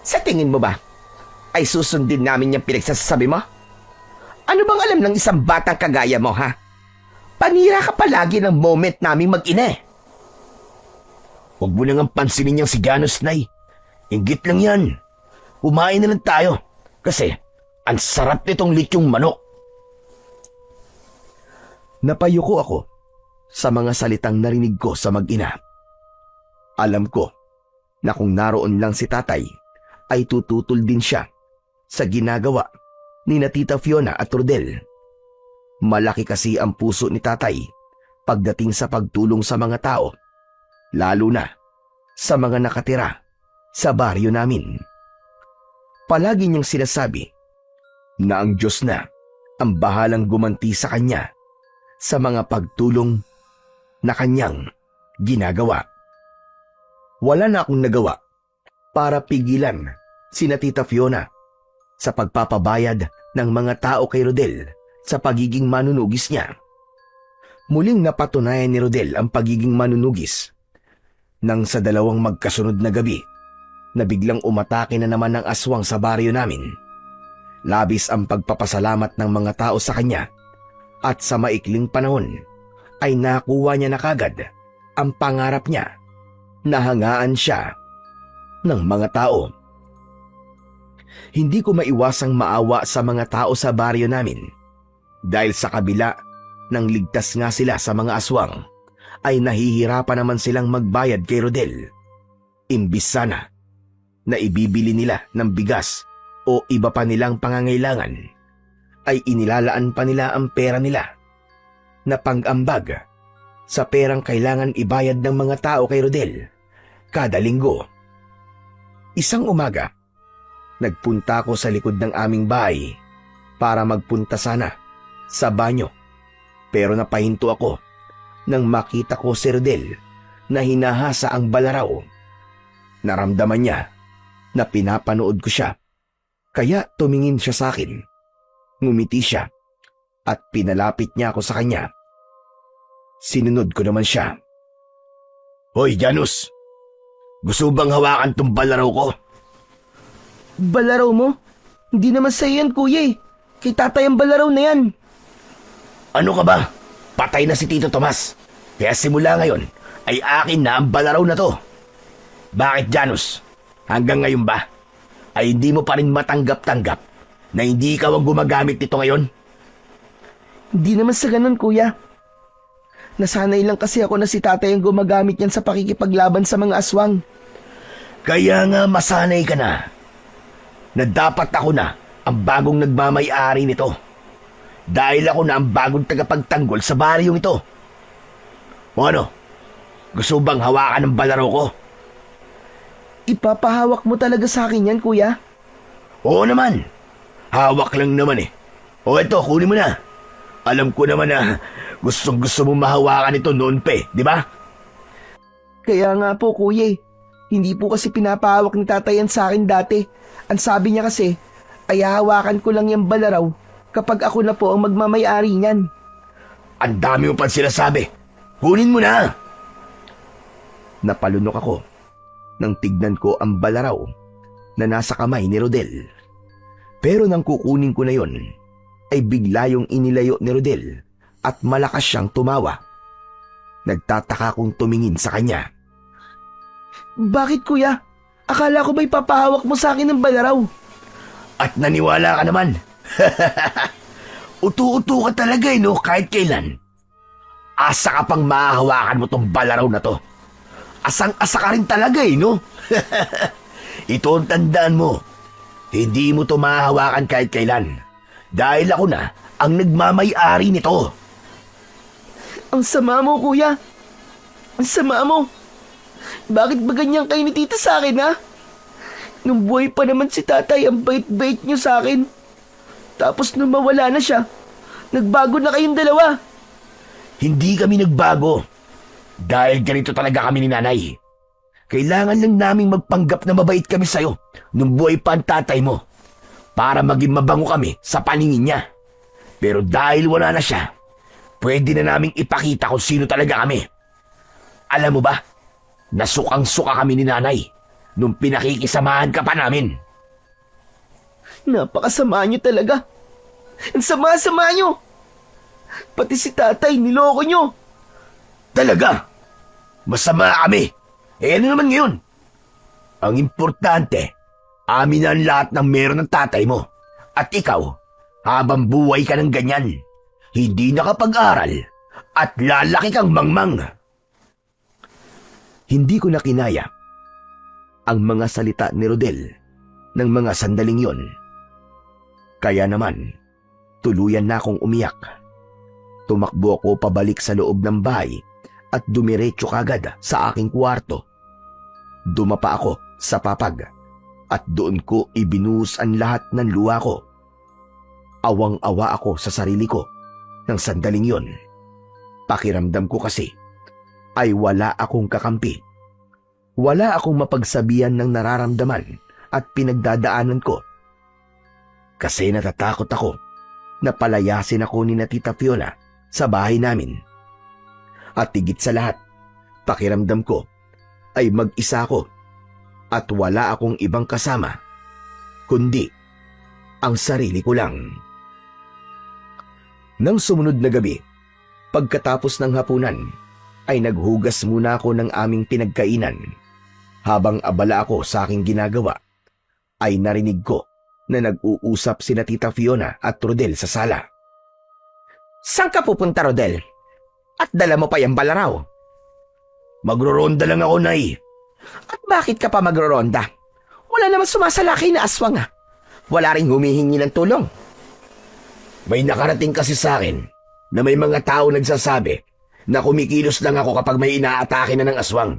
Sa tingin mo ba, ay susundin namin yung pinagsasabi mo? Ano bang alam ng isang batang kagaya mo, ha? Panira ka palagi ng moment naming mag-ina. Huwag mo nang pansinin niyang si Ganos, Nay. Inggit lang yan. Kumain na lang tayo kasi ang sarap nitong lityong manok. Napayuko ako sa mga salitang narinig ko sa mag-ina. Alam ko na kung naroon lang si tatay, ay tututol din siya sa ginagawa ni na Tita Fiona at Rodel. Malaki kasi ang puso ni tatay pagdating sa pagtulong sa mga tao, lalo na sa mga nakatira sa baryo namin. Palagi niyang sinasabi na ang Diyos na ang bahalang gumanti sa kanya sa mga pagtulong na kanyang ginagawa. Wala na akong nagawa para pigilan sina Tita Fiona sa pagpapabayad ng mga tao kay Rodel sa pagiging manunugis niya. Muling napatunayan ni Rodel ang pagiging manunugis nang sa dalawang magkasunod na gabi na biglang umatake na naman ng aswang sa baryo namin. Labis ang pagpapasalamat ng mga tao sa kanya at sa maikling panahon ay nakuha niya na kagad ang pangarap niya na hangaan siya ng mga tao. Hindi ko maiwasang maawa sa mga tao sa baryo namin dahil sa kabila ng ligtas nga sila sa mga aswang ay nahihirapan naman silang magbayad kay Rodel. Imbis sana na ibibili nila ng bigas o iba pa nilang pangangailangan, ay inilalaan pa nila ang pera nila na pang-ambag sa perang kailangan ibayad ng mga tao kay Rodel kada linggo. Isang umaga, nagpunta ako sa likod ng aming bahay para magpunta sana sa banyo, pero napahinto ako nang makita ko si Rodel na hinahasa ang balaraw. Naramdaman niya na pinapanood ko siya, kaya tumingin siya sa akin. Ngumiti siya at pinalapit niya ako sa kanya. Sinunod ko naman siya. Hoy, Janus! Gusto bang hawakan tong balaraw ko? Balaraw mo? Hindi naman sa'yo yan, kuya eh. Kay tatay ang balaraw na yan. Ano ka ba? Patay na si Tito Tomas. Kaya simula ngayon ay akin na ang balaraw na to. Bakit, Janus? Hanggang ngayon ba? Ay hindi mo pa rin matanggap-tanggap na hindi ikaw ang gumagamit nito ngayon? Hindi naman sa ganun, kuya. Nasanay lang kasi ako na si tatay ang gumagamit yan sa pakikipaglaban sa mga aswang. Kaya nga masanay ka na dapat ako na ang bagong nagmamay-ari nito. Dahil ako na ang bagong tagapagtanggol sa baryong ito. O ano? Gusto bang hawakan ng balaraw ko? Ipapahawak mo talaga sa akin yan, kuya? Oo naman. Hawak lang naman eh. O eto, kunin mo na. Alam ko naman na gustong gusto mong mahawakan ito noon pa eh, di ba? Kaya nga po, kuya eh. Hindi po kasi pinapahawak ni tatay yan sa akin dati. Ang sabi niya kasi, ay hahawakan ko lang yung balaraw kapag ako na po ang magmamay-ari niyan. Ang dami mo pang sinasabi. Kunin mo na! Napalunok ako nang tignan ko ang balaraw na nasa kamay ni Rodel. Pero nang kukunin ko na yon, ay bigla yung inilayo ni Rodel at malakas siyang tumawa. Nagtataka kong tumingin sa kanya. Bakit, kuya? Akala ko ba'y papahawak mo sa akin ng balaraw? At naniwala ka naman. Utu-utu ka talaga eh, no? Kahit kailan. Asa ka pang mahahawakan mo tong balaraw na to. Asang-asa ka rin talaga eh, no? Ito ang tandaan mo. Hindi mo to mahahawakan kahit kailan. Dahil ako na ang nagmamay-ari nito. Ang sama mo, kuya. Ang sama mo. Bakit ba ganyan kayo ni tita sa akin, ha? Nung buhay pa naman si tatay, ang bait-bait niyo sa akin. Tapos nung mawala na siya, nagbago na kayong dalawa. Hindi kami nagbago. Dahil ganito talaga kami ni nanay. Kailangan lang naming magpanggap na mabait kami sa'yo nung buhay pa ang tatay mo para maging mabango kami sa paningin niya. Pero dahil wala na siya, pwede na naming ipakita kung sino talaga kami. Alam mo ba, nasukang-suka kami ni nanay nung pinakikisamahan ka pa namin. Napakasama niyo talaga. Ang sama-sama niyo. Pati si tatay, niloko niyo. Talaga? Masama kami. Eh ano naman ngayon? Ang importante, amin na ang lahat ng meron ng tatay mo. At ikaw, habang buhay ka ng ganyan, hindi nakapag-aral at lalaki kang mangmang. Hindi ko na kinaya ang mga salita ni Rodel ng mga sandaling yon. Kaya naman, tuluyan na akong umiyak. Tumakbo ako pabalik sa loob ng bahay at dumiretso kagad sa aking kwarto. Dumapa ako sa papag at doon ko ibinuhos ang lahat ng luha ko. Awang-awa ako sa sarili ko ng sandaling yon. Pakiramdam ko kasi ay wala akong kakampi. Wala akong mapagsabihan ng nararamdaman at pinagdadaanan ko. Kasi natatakot ako na palayasin ako ni na Tita Fiona sa bahay namin. At higit sa lahat, pakiramdam ko ay mag-isa ko at wala akong ibang kasama, kundi ang sarili ko lang. Nang sumunod na gabi, pagkatapos ng hapunan, ay naghugas muna ako ng aming pinagkainan. Habang abala ako sa aking ginagawa, ay narinig ko na nag-uusap sina Tita Fiona at Rodel sa sala. Saan ka pupunta, Rodel? At dala mo pa yung balaraw? Magroronda lang ako, Nay. At bakit ka pa magroronda? Wala naman sumasalaki na aswang, ha? Wala ring humihingi ng tulong. May nakarating kasi sa akin na may mga tao nagsasabi na kumikilos lang ako kapag may inaatake na ng aswang.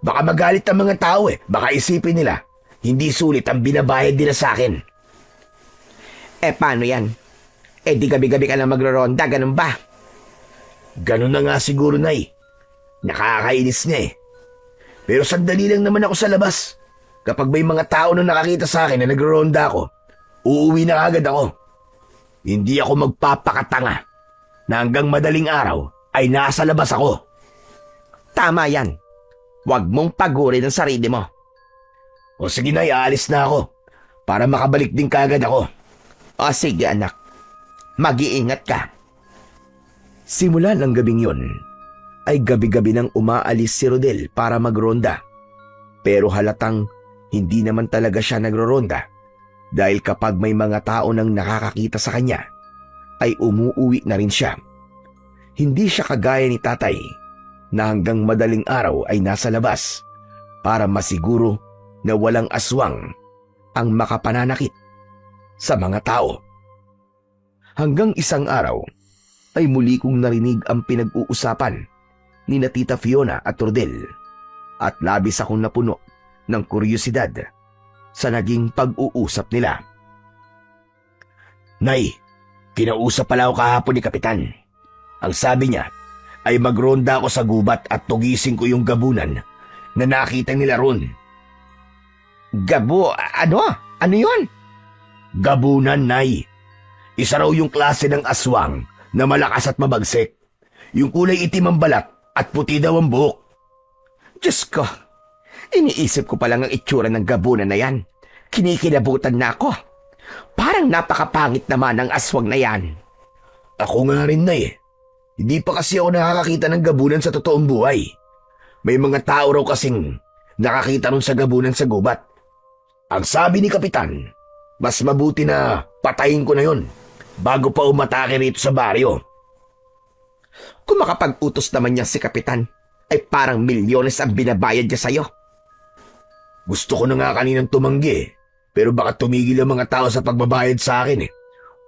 Baka magalit ang mga tao eh. Baka isipin nila, hindi sulit ang binabayad nila sa akin. Eh, paano yan? Eh, di gabi-gabi ka lang magroronda, ganun ba? Ganun na nga siguro, Nay. Nakakainis nga eh. Pero sandali lang naman ako sa labas. Kapag may mga tao na nakakita sa akin na nagroronda ako, uuwi na agad ako. Hindi ako magpapakatanga na hanggang madaling araw ay nasa labas ako. Tama yan. Huwag mong pagurin ang sarili mo. O sige, Nay, aalis na ako. para makabalik din kagad ako. O sige anak, mag-iingat ka. Simula ng gabing yon, ay gabi-gabi nang umaalis si Rodel para magronda. Pero halatang hindi naman talaga siya nagroronda dahil kapag may mga tao nang nakakakita sa kanya, ay umuuwi na rin siya. Hindi siya kagaya ni tatay na hanggang madaling araw ay nasa labas para masiguro na walang aswang ang makapananakit sa mga tao. Hanggang isang araw ay muli kong narinig ang pinag-uusapan ni na Tita Fiona at Rodel at labis akong napuno ng kuryosidad sa naging pag-uusap nila. Nay, kinausap pala ako kahapon ni Kapitan. Ang sabi niya ay magronda ako sa gubat at tugisin ko yung gabunan na nakita nila ron. Gabo? Ano? Ano yon? Gabunan, Nay. Isa raw yung klase ng aswang na malakas at mabagsik. Yung kulay itim ang balat at puti daw ang buhok. Diyos ko, iniisip ko pa lang ang itsura ng gabunan na yan. Kinikilabutan na ako. Parang napakapangit naman ang aswang na yan. Ako nga rin, Nay. Hindi pa kasi ako nakakakita ng gabunan sa totoong buhay. May mga tao raw kasing nakakita nun sa gabunan sa gubat. Ang sabi ni Kapitan, mas mabuti na patayin ko na yon bago pa umatake rito sa baryo. Kung makapag-utos naman niya si Kapitan, ay parang milyones ang binabayad niya sa'yo. Gusto ko na nga kaninang tumanggi, pero baka tumigil ang mga tao sa pagbabayad sa akin eh.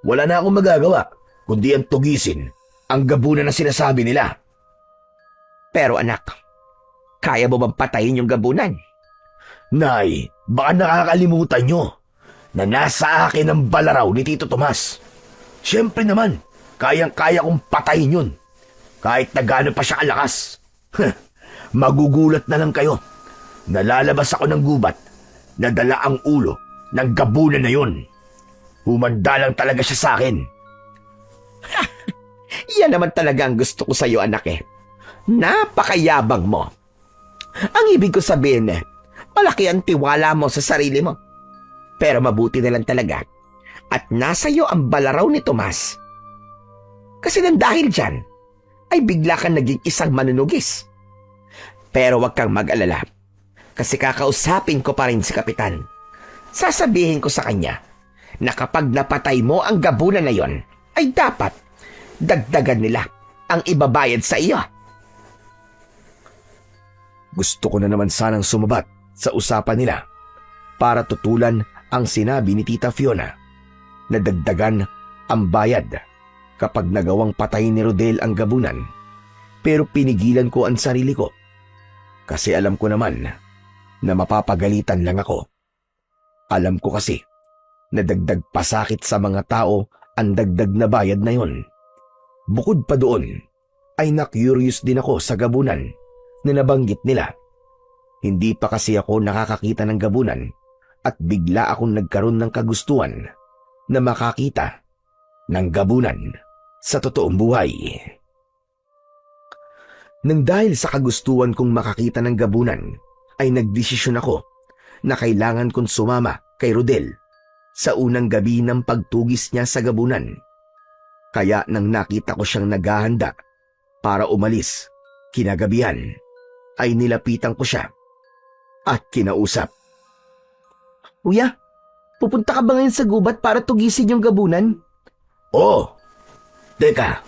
Wala na akong magagawa, kundi ang tugisin ang gabunan na sinasabi nila. Pero anak, kaya mo bang patayin yung gabunan? Nay, baka nakakalimutan nyo na nasa akin ang balaraw ni Tito Tomas. Siyempre naman, kayang-kaya kong patayin yun. Kahit na gaano pa siya kalakas. Magugulat na lang kayo. Nalalabas ako ng gubat na dala ang ulo ng gabunan na yun. Humanda lang talaga siya sa akin. Yan naman talaga ang gusto ko sa'yo, anak eh. Napakayabang mo. Ang ibig ko sabihin malaki ang tiwala mo sa sarili mo. Pero mabuti na lang talaga at nasa iyo ang balaraw ni Tomas. Kasi nang dahil dyan, ay bigla kang naging isang manunugis. Pero wag kang mag-alala, kasi kakausapin ko pa rin si Kapitan. Sasabihin ko sa kanya na kapag napatay mo ang gabunan na yon, ay dapat dagdagan nila ang ibabayad sa iyo. Gusto ko na naman sanang sumabat sa usapan nila para tutulan ang sinabi ni Tita Fiona na dagdagan ang bayad kapag nagawang patay ni Rodel ang gabunan. Pero pinigilan ko ang sarili ko kasi alam ko naman na mapapagalitan lang ako. Alam ko kasi na dagdag pasakit sa mga tao ang dagdag na bayad na yon. Bukod pa doon ay na-curious din ako sa gabunan na nabanggit nila. Hindi pa kasi ako nakakakita ng gabunan at bigla akong nagkaroon ng kagustuhan na makakita ng gabunan sa totoong buhay. Nang dahil sa kagustuhan kong makakita ng gabunan, ay nagdesisyon ako na kailangan kong sumama kay Rodel sa unang gabi ng pagtugis niya sa gabunan. Kaya nang nakita ko siyang naghahanda para umalis kinagabihan, ay nilapitan ko siya at kinausap. Kuya, pupunta ka ba ngayon sa gubat para tugisin yung gabunan? Oo. Teka,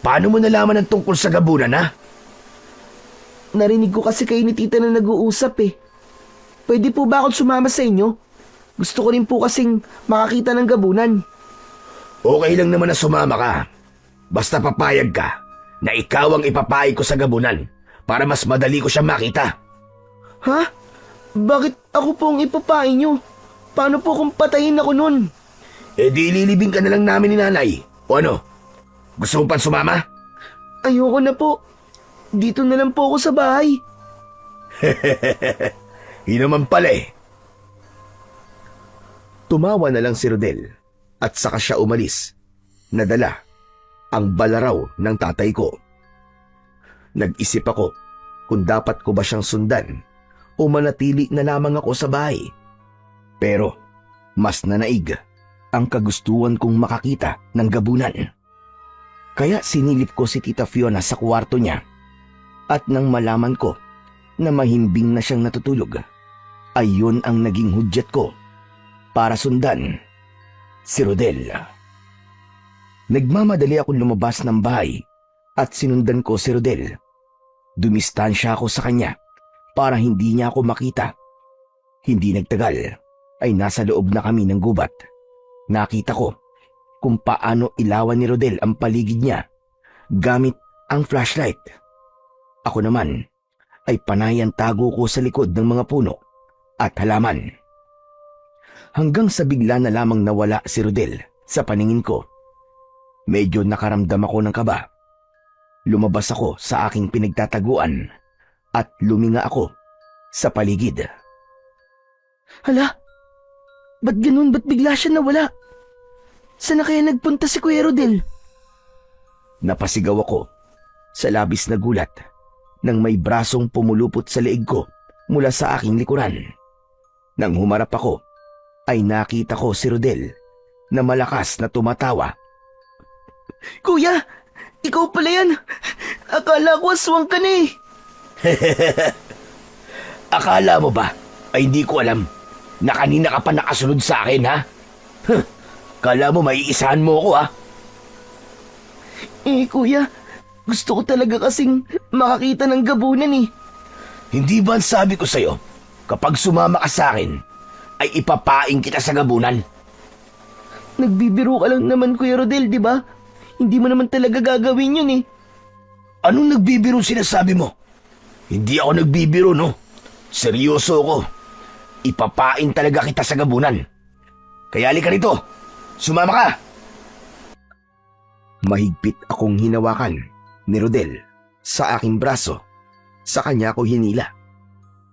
paano mo nalaman ang tungkol sa gabunan, ha? Narinig ko kasi kayo ni tita na nag-uusap eh. Pwede po ba akong sumama sa inyo? Gusto ko rin po kasing makakita ng gabunan. Okay lang naman na sumama ka. Basta papayag ka na ikaw ang ipapayag ko sa gabunan para mas madali ko siya makita. Ha? Bakit ako po ang ipapain nyo? Paano po kung patayin ako nun? Eh di ililibing ka na lang namin ni nanay. O ano? Gusto mo pang sumama? Ayoko na po. Dito na lang po ako sa bahay. Yun naman pala eh. Tumawa na lang si Rodel at saka siya umalis. Nadala ang balaraw ng tatay ko. Nag-isip ako kung dapat ko ba siyang sundan o manatili na lamang ako sa bahay. Pero Mas nanaig ang kagustuhan kong makakita ng gabunan. Kaya sinilip ko si Tita Fiona sa kwarto niya at nang malaman ko na mahimbing na siyang natutulog, ay yun ang naging hudyat ko para sundan si Rodel. Nagmamadali akong lumabas ng bahay at sinundan ko si Rodel. Dumistansya ako sa kanya para hindi niya ako makita. Hindi nagtagal ay nasa loob na kami ng gubat. Nakita ko kung paano ilawan ni Rodel ang paligid niya gamit ang flashlight. Ako naman ay panayang tago ko sa likod ng mga puno at halaman. Hanggang sa bigla na lamang nawala si Rodel sa paningin ko. Medyo nakaramdam ako ng kaba. Lumabas ako sa aking pinagtataguan at luminga ako sa paligid. Hala, ba't ganun? Ba't bigla siya nawala? Saan na kaya nagpunta si Kuya Rodel? Napasigaw ako sa labis na gulat nang may brasong pumulupot sa leeg ko mula sa aking likuran. Nang humarap ako, ay nakita ko si Rodel na malakas na tumatawa. Kuya, ikaw pala yan. Akala ko aswang ka na eh. Akala mo ba ay hindi ko alam na kanina ka pa nakasunod sa akin, ha? Kala mo maiisahan mo ako, ha? Kuya, gusto ko talaga kasing makakita ng gabunan eh. Hindi ba ang sabi ko sa'yo, kapag sumama ka sa akin, ay ipapaing kita sa gabunan? Nagbibiro ka lang naman, Kuya Rodel, di ba? Hindi mo naman talaga gagawin yun eh. Anong nagbibiro sinasabi mo? Hindi ako nagbibiro, no? Seryoso ako. Ipapain talaga kita sa gabunan. Kaya halika rito. Sumama ka. Mahigpit akong hinawakan ni Rodel sa aking braso. Sa kanya ko hinila.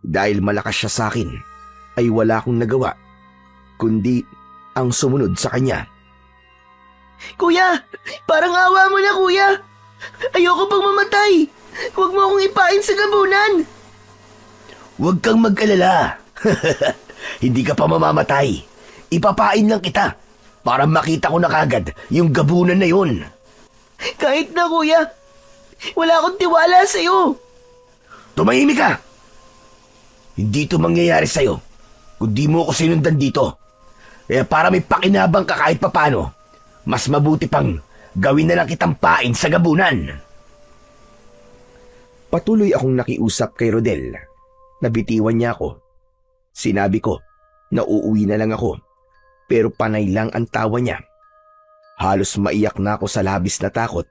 Dahil malakas siya sa akin, ay wala akong nagawa, kundi ang sumunod sa kanya. Kuya, parang awa mo na, Kuya. Ayoko pang mamatay. Huwag mo akong ipain sa gabunan. Huwag kang mag-alala. Hindi ka pa mamamatay. Ipapain lang kita para makita ko na kagad yung gabunan na yun. Kahit na, Kuya. Wala akong tiwala sa'yo. Tumahimik ka! Hindi ito mangyayari sa'yo kung di mo ako sinundan dito. Kaya para may pakinabang ka kahit papano, mas mabuti pang gawin na lang kitang pain sa gabunan. Patuloy akong nakiusap kay Rodel. Nabitiwan niya ako. Sinabi ko na uuwi na lang ako, pero panay lang ang tawa niya. Halos maiyak na ako sa labis na takot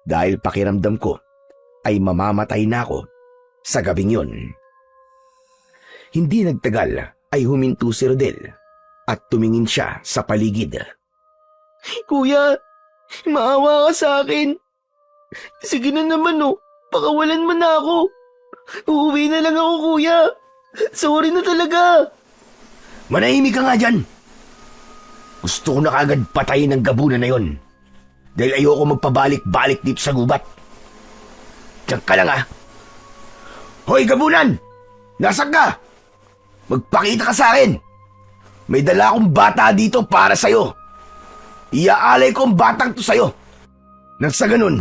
dahil pakiramdam ko ay mamamatay na ako sa gabing yun. Hindi nagtagal ay huminto si Rodel at tumingin siya sa paligid. Kuya, maawa ka sa akin. Sige na naman oh, pakawalan mo na ako. Uuwi na lang ako, Kuya. Sorry na talaga. Manahimik ka nga dyan. Gusto ko na kagad patayin ang gabunan na yon dahil ayoko magpabalik-balik dito sa gubat. Diyan ka lang, ha? Hoy, gabunan! Nasaan ka? Magpakita ka sa akin. May dala akong bata dito para sa'yo. Iaalay ko ang batang to sa'yo. Nang sa ganun,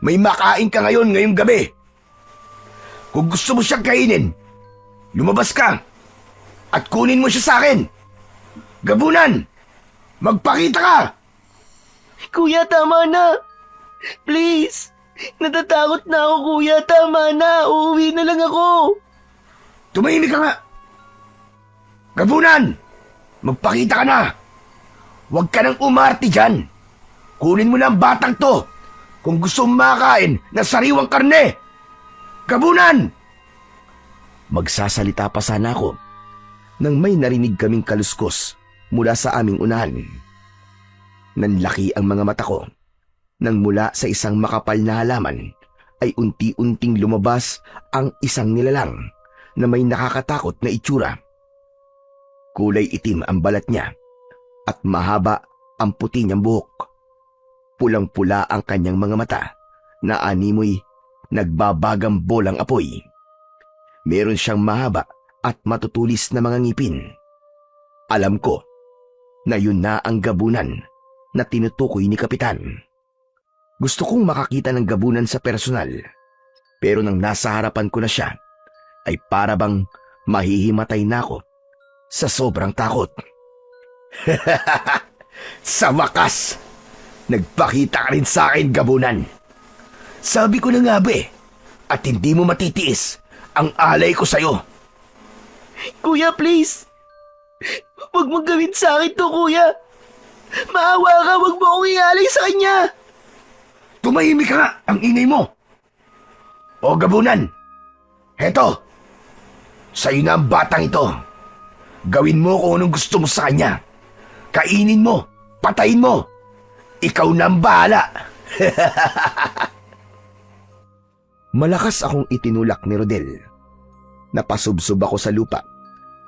may makain ka ngayong gabi. Kung gusto mo siyang kainin, lumabas ka at kunin mo siya sa akin. Gabunan! Magpakita ka! Kuya, tama na. Please. Natatakot na ako, Kuya. Tama na. Uuwi na lang ako. Tumahimik ka nga! Gabunan! Magpakita ka na! Huwag ka nang umarte dyan! Kunin mo na ang batang to kung gusto mong makain ng sariwang karne! Gabunan! Magsasalita pa sana ako nang may narinig kaming kaluskos mula sa aming unahan. Nanlaki ang mga mata ko nang mula sa isang makapal na halaman ay unti-unting lumabas ang isang nilalang na may nakakatakot na itsura. Kulay itim ang balat niya at mahaba ang puti niyang buhok. Pulang-pula ang kanyang mga mata na animoy nagbabagang bolang apoy. Meron siyang mahaba at matutulis na mga ngipin. Alam ko na yun na ang gabunan na tinutukoy ni Kapitan. Gusto kong makakita ng gabunan sa personal, pero nang nasa harapan ko na siya, ay para bang mahihimatay na ako sa sobrang takot. Sa wakas, nagpakita ka rin sa akin, gabunan. Sabi ko na nga ba at hindi mo matitiis ang alay ko sa'yo. Kuya, please. Huwag mong gawin sa akin to, kuya. Maawa ka, huwag mo akong ialay sa kanya. Tumahimik ka nga, ang ingay mo. O gabunan, heto, sa'yo na ang batang ito. Gawin mo kung anong gusto mo sa kanya. Kainin mo, patayin mo. Ikaw na ang bahala. Malakas akong itinulak ni Rodel. Napasubsob ako sa lupa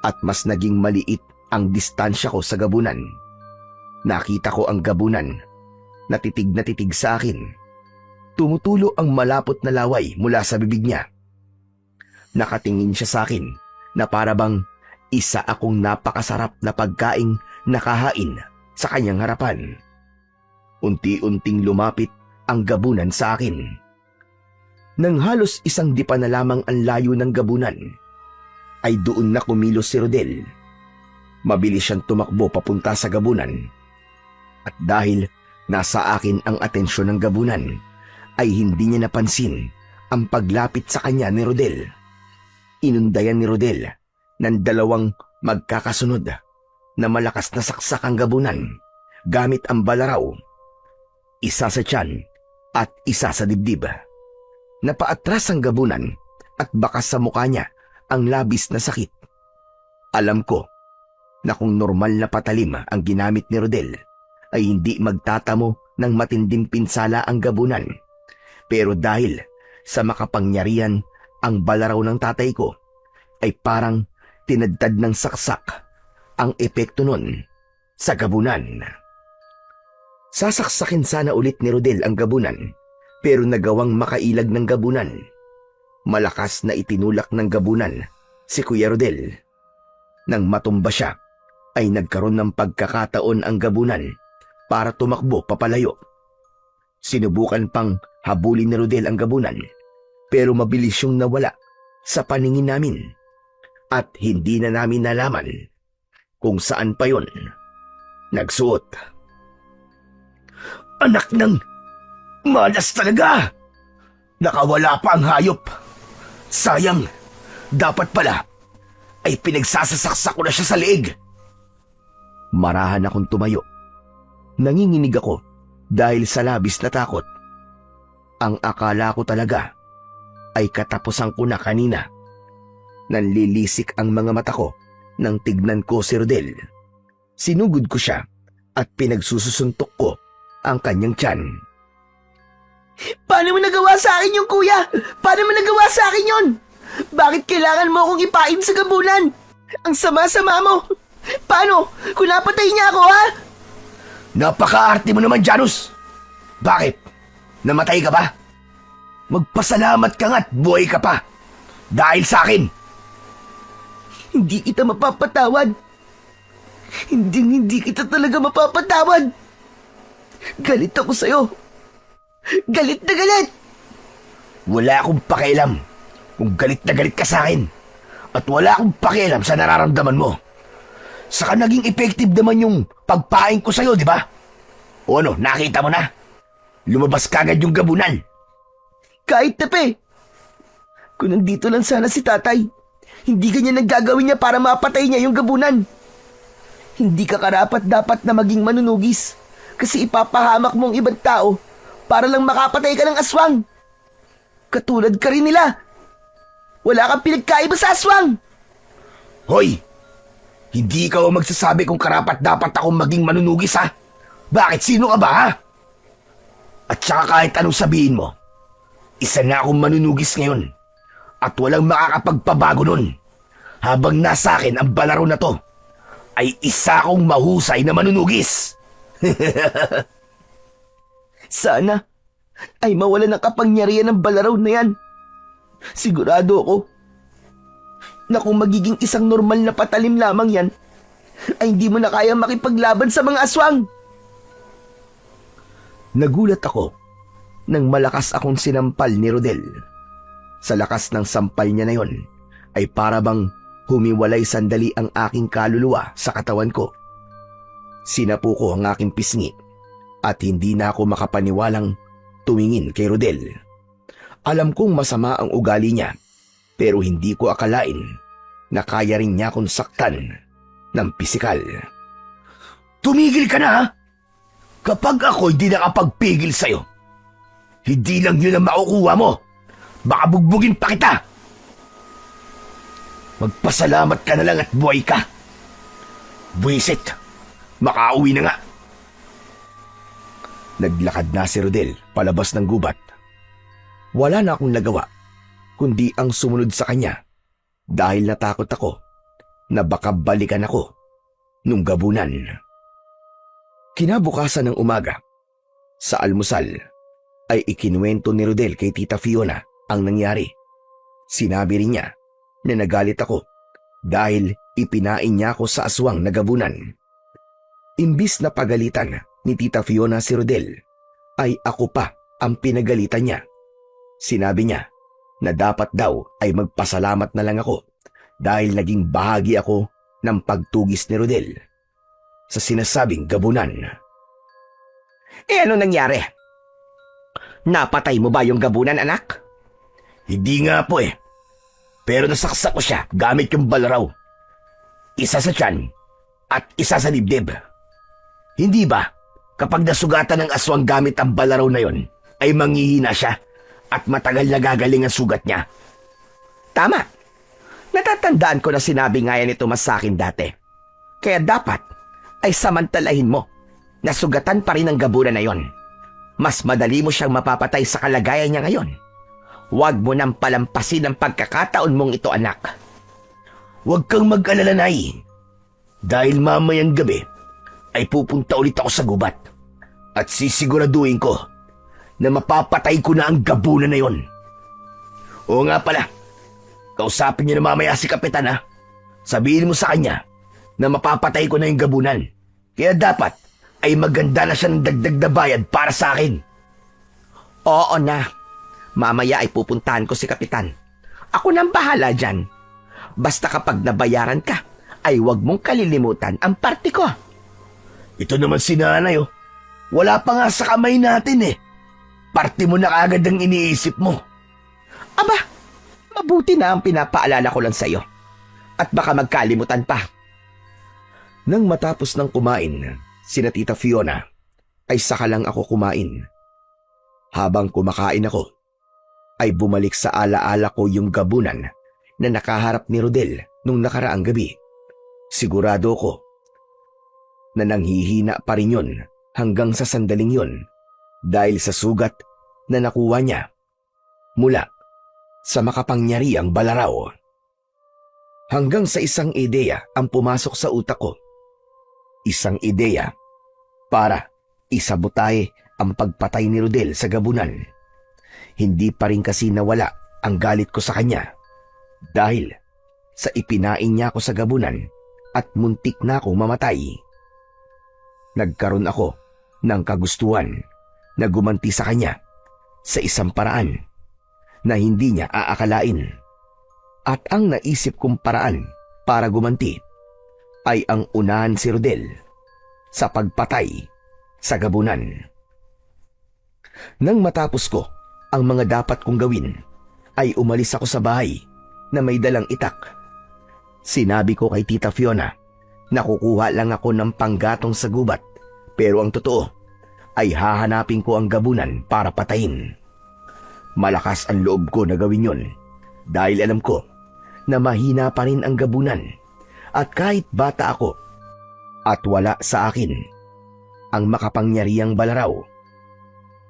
at mas naging maliit ang distansya ko sa gabunan. Nakita ko ang gabunan na titig sa akin. Tumutulo ang malapot na laway mula sa bibig niya. Nakatingin siya sa akin na para bang isa akong napakasarap na pagkaing nakahain sa kanyang harapan. Unti-unting lumapit ang gabunan sa akin. Nang halos isang dipa na lamang ang layo ng gabunan, ay doon na kumilos si Rodel. Mabilis siyang tumakbo papunta sa gabunan. At dahil nasa akin ang atensyon ng gabunan, ay hindi niya napansin ang paglapit sa kanya ni Rodel. Inundayan ni Rodel ng dalawang magkakasunod na malakas na saksak ang gabunan gamit ang balaraw. Isa sa tiyan at isa sa dibdib. Napaatras ang gabunan at bakas sa mukha niya ang labis na sakit. Alam ko na kung normal na patalim ang ginamit ni Rodel, ay hindi magtatamo ng matinding pinsala ang gabunan. Pero dahil sa makapangyarihan ang balaraw ng tatay ko, ay parang tinadtad ng saksak ang epekto nun sa gabunan. Sasaksakin sana ulit ni Rodel ang gabunan, pero nagawang makailag ng gabunan. Malakas na itinulak ng gabunan si Kuya Rodel. Nang matumba siya, ay nagkaroon ng pagkakataon ang gabunan para tumakbo papalayo. Sinubukan pang habulin ni Rodel ang gabunan, pero mabilis siyang nawala sa paningin namin at hindi na namin nalaman kung saan pa yon nagsuot. Anak ng malas talaga! Nakawala pa ang hayop. Sayang, dapat pala ay pinagsasasaksak ko na siya sa leeg. Marahan akong tumayo. Nanginginig ako dahil sa labis na takot. Ang akala ko talaga ay katapusan ko na kanina. Nanlilisik ang mga mata ko nang tignan ko si Rodel. Sinugod ko siya at pinagsususuntok ko ang kanyang tiyan. Paano mo nagawa sa akin yung kuya? Paano mo nagawa sa akin yun? Bakit kailangan mo akong ipain sa gabunan? Ang sama-sama mo. Paano? Kung napatay niya ako, ha? Napaka-arte mo naman, Janus. Bakit? Namatay ka ba? Magpasalamat ka nga't buhay ka pa. Dahil sa akin. Hindi kita mapapatawad. Hindi kita talaga mapapatawad. Galit ako sa'yo. Galit na galit. Wala akong pakialam kung galit na galit ka sa akin. At wala akong pakialam sa nararamdaman mo. Saka naging effective naman yung pagpain ko sa'yo, di ba? O ano, nakita mo na? Lumabas kagad yung gabunan. Kahit na pe. Kung nandito lang sana si tatay, hindi ganyan ang gagawin niya para mapatay niya yung gabunan. Hindi ka karapat-dapat na maging manunugis kasi ipapahamak mo ang ibang tao para lang makapatay ka ng aswang. Katulad ka rin nila. Wala kang pinagkaiba sa aswang. Hoy! Hindi ikaw ang magsasabi kung karapat-dapat akong maging manunugis, ha? Bakit? Sino ka ba, ha? At saka kahit anong sabihin mo, isa na akong manunugis ngayon at walang makakapagpabago nun. Habang nasa akin ang balaro na to, ay isa akong mahusay na manunugis. Sana ay mawala ng kapangyarihan ng balaraw na yan. Sigurado ako na kung magiging isang normal na patalim lamang yan, ay hindi mo na kaya makipaglaban sa mga aswang. Nagulat ako nang malakas akong sinampal ni Rodel. Sa lakas ng sampal niya na yon ay para bang humiwalay sandali ang aking kaluluwa sa katawan ko. Sinapu ko ang aking pisngi at hindi na ako makapaniwalang tumingin kay Rodel. Alam kong masama ang ugali niya pero hindi ko akalain na kaya rin niya akong saktan ng pisikal. Tumigil ka na ha! Kapag ako'y di nakapagpigil sa'yo, hindi lang yun ang makukuha mo. Baka bugbugin pa kita. Magpasalamat ka na lang at buhay ka. Buwisit, makauwi na nga. Naglakad na si Rodel palabas ng gubat. Wala na akong nagawa, kundi ang sumunod sa kanya dahil natakot ako na baka balikan ako nung gabunan. Kinabukasan ng umaga, sa almusal, ay ikinuwento ni Rodel kay Tita Fiona ang nangyari. Sinabi rin niya na nagalit ako dahil ipinain niya ako sa aswang na gabunan. Imbis na pagalitan ni Tita Fiona si Rodel, ay ako pa ang pinagalitan niya. Sinabi niya na dapat daw ay magpasalamat na lang ako dahil naging bahagi ako ng pagtugis ni Rodel sa sinasabing gabunan. Ano nangyari? Napatay mo ba yung gabunan, anak? Hindi nga po eh. Pero nasaksak ko siya gamit yung balaraw. Isa sa tiyan at isa sa dibdib. Hindi ba kapag nasugatan ng aswang gamit ang balaraw na yon ay manghihina siya at matagal na gagaling ang sugat niya? Tama. Natatandaan ko na sinabi nga yan ni Tomas sa akin dati. Kaya dapat ay samantalahin mo na sugatan pa rin ang gabunan na yon. Mas madali mo siyang mapapatay sa kalagayan niya ngayon. Huwag mo nang palampasin ang pagkakataon mong ito, anak. Huwag kang mag-alala, Nay. Dahil mamayang gabi ay pupunta ulit ako sa gubat at sisiguraduhin ko na mapapatay ko na ang gabunan na yon. Oo nga pala, kausapin niyo na mamaya si Kapitan ha. Sabihin mo sa kanya na mapapatay ko na yung gabunan. Kaya dapat ay maganda na siya ng dagdag na bayad para sa akin. Oo na. Mamaya ay pupuntahan ko si Kapitan. Ako nang bahala dyan. Basta kapag nabayaran ka, ay huwag mong kalilimutan ang parte ko. Ito naman si Nanay oh. Wala pa nga sa kamay natin eh. Parte mo na kaagad ang iniisip mo. Aba, mabuti na ang pinapaalala ko lang sa'yo. At baka magkalimutan pa. Nang matapos ng kumain, sina Tita Fiona, ay saka lang ako kumain. Habang kumakain ako, ay bumalik sa alaala ko yung gabunan na nakaharap ni Rodel nung nakaraang gabi. Sigurado ko na nanghihina pa rin yun hanggang sa sandaling yun dahil sa sugat na nakuha niya mula sa makapangyariang balaraw. Hanggang sa isang ideya ang pumasok sa utak ko. Isang ideya para isabotahe ang pagpatay ni Rodel sa gabunan. Hindi pa rin kasi nawala ang galit ko sa kanya dahil sa ipinain niya ako sa gabunan at muntik na akong mamatay. Nagkaroon ako ng kagustuhan na gumanti sa kanya sa isang paraan na hindi niya aakalain. At ang naisip kong paraan para gumanti ay ang unahan si Rodel sa pagpatay sa gabunan. Nang matapos ko ang mga dapat kong gawin, ay umalis ako sa bahay na may dalang itak. Sinabi ko kay Tita Fiona na kukuha lang ako ng panggatong sa gubat, pero ang totoo ay hahanapin ko ang gabunan para patayin. Malakas ang loob ko na gawin yon dahil alam ko na mahina pa rin ang gabunan at kahit bata ako at wala sa akin ang makapangyarihang balaraw,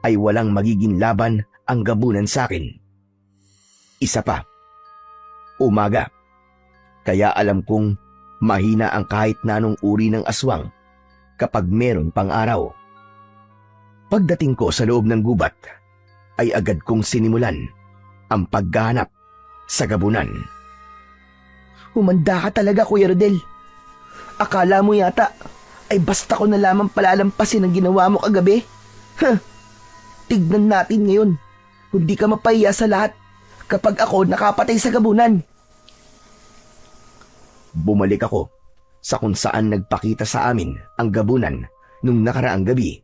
ay walang magiging laban ang gabunan sa akin. Isa pa, umaga, kaya alam kong mahina ang kahit na anong uri ng aswang kapag meron pang araw. Pagdating ko sa loob ng gubat, ay agad kong sinimulan ang paghahanap sa gabunan. Humanda ka talaga, Kuya Rodel. Akala mo yata ay basta ko na lamang palalampasin ang ginawa mo kagabi? Huh. Tignan natin ngayon. Hindi ka mapahiya sa lahat kapag ako nakapatay sa gabunan. Bumalik ako sa kung saan nagpakita sa amin ang gabunan nung nakaraang gabi.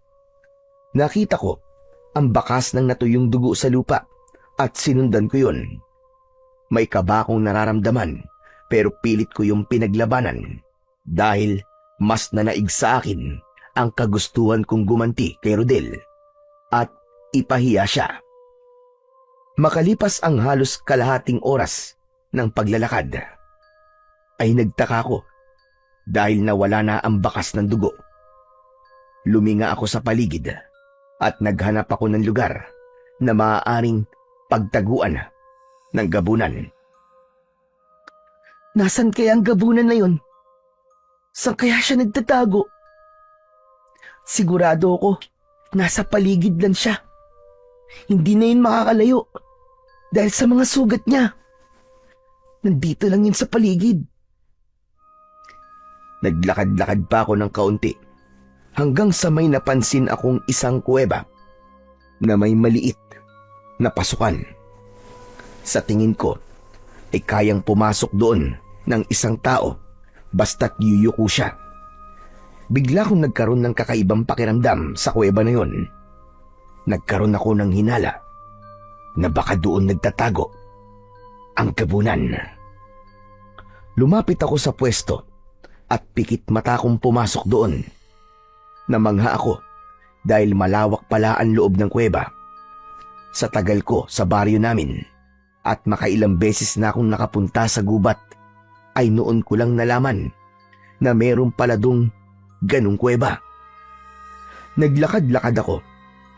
Nakita ko ang bakas ng natuyong dugo sa lupa at sinundan ko yun. May kaba akong nararamdaman pero pilit ko yung pinaglabanan dahil mas nanaig sa akin ang kagustuhan kong gumanti kay Rodel at ipahiya siya. Makalipas ang halos kalahating oras ng paglalakad, ay nagtaka ko dahil nawala na ang bakas ng dugo. Luminga ako sa paligid at naghanap ako ng lugar na maaaring pagtaguan ng gabunan. Nasaan kaya ang gabunan na yun? Saan kaya siya nagtatago? Sigurado ako, nasa paligid lang siya. Hindi na yun makakalayo dahil sa mga sugat niya. Nandito lang yun sa paligid. Naglakad-lakad pa ako ng kaunti hanggang sa may napansin akong isang kuweba na may maliit na pasukan. Sa tingin ko ay kayang pumasok doon ng isang tao basta't yuyuko siya. Bigla kong nagkaroon ng kakaibang pakiramdam sa kuweba na yon. Nagkaroon ako ng hinala na baka doon nagtatago ang gabunan. Lumapit ako sa pwesto at pikit mata kong pumasok doon. Namangha ako dahil malawak pala ang loob ng kuweba. Sa tagal ko sa baryo namin at makailang beses na akong nakapunta sa gubat, ay noon ko lang nalaman na meron pala dong ganong kuweba. Naglakad-lakad ako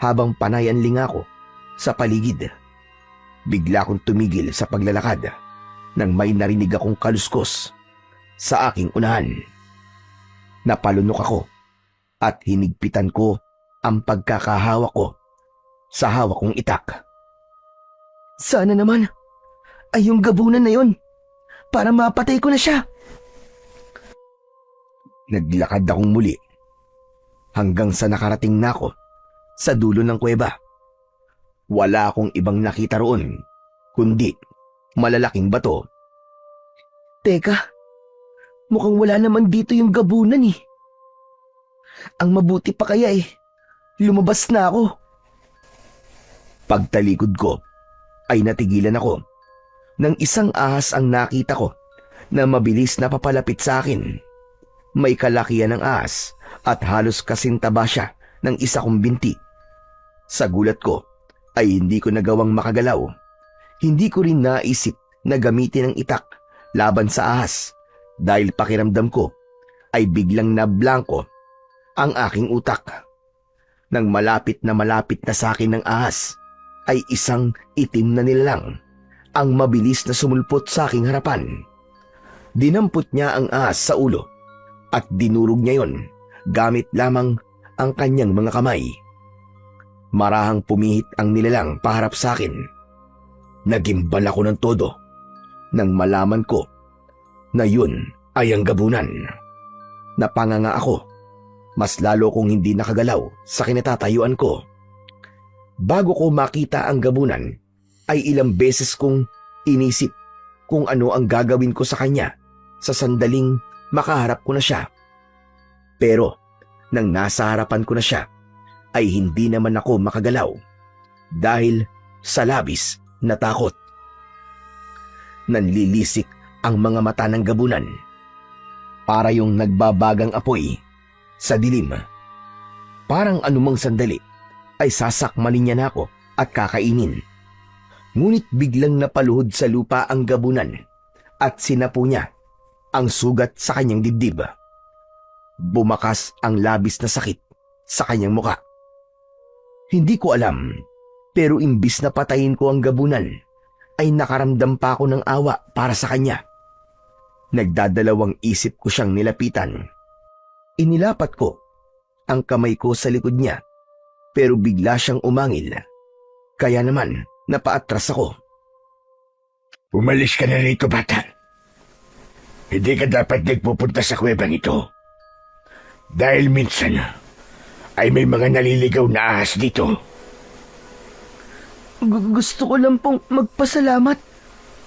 habang panay ang linga ko sa paligid. Bigla akong tumigil sa paglalakad nang may narinig akong kaluskos sa aking unahan. Napalunok ako at hinigpitan ko ang pagkakahawak ko sa hawak kong itak. Sana naman ay yung gabunan na yon para mapatay ko na siya. Naglakad akong muli hanggang sa nakarating na ako sa dulo ng kuweba. Wala akong ibang nakita roon kundi malalaking bato. Teka, mukhang wala naman dito yung gabunan eh. Ang mabuti pa kaya lumabas na ako. Pagtalikod ko ay natigilan ako nang isang ahas ang nakita ko na mabilis na papalapit sa akin. May kalakihan ng ahas at halos kasintaba siya ng isa kong binti. Sa gulat ko ay hindi ko nagawang makagalaw. Hindi ko rin naisip na gamitin ang itak laban sa ahas dahil pakiramdam ko ay biglang nablangko ang aking utak. Nang malapit na sa akin ng ahas, ay isang itim na nilalang ang mabilis na sumulpot sa aking harapan. Dinampot niya ang ahas sa ulo at dinurog niya yon gamit lamang ang kanyang mga kamay. Marahang pumihit ang nilalang paharap sa akin. Nagimbal ako ng todo nang malaman ko na yun ay ang gabunan. Napanganga ako. Mas lalo kong hindi nakagalaw sa kinatatayuan ko. Bago ko makita ang gabunan, ay ilang beses kong inisip kung ano ang gagawin ko sa kanya sa sandaling makaharap ko na siya. Pero nang nasa harapan ko na siya, ay hindi naman ako makagalaw dahil sa labis na takot. Nanlilisik ang mga mata ng gabunan para yung nagbabagang apoy sa dilim. Parang anumang sandali ay sasakmalin niya na ako at kakainin. Ngunit biglang napaluhod sa lupa ang gabunan at sinapo niya ang sugat sa kanyang dibdib. Bumakas ang labis na sakit sa kanyang muka. Hindi ko alam, pero imbis na patayin ko ang gabunan, ay nakaramdam pa ako ng awa para sa kanya. Nagdadalawang isip ko siyang nilapitan. Inilapat ko ang kamay ko sa likod niya, pero bigla siyang umangil. Kaya naman, napaatras ako. Umalis ka na rito, bata. Hindi ka dapat nagpupunta sa kuwebang ito. Dahil minsan ay may mga naliligaw na ahas dito. Gusto ko lang pong magpasalamat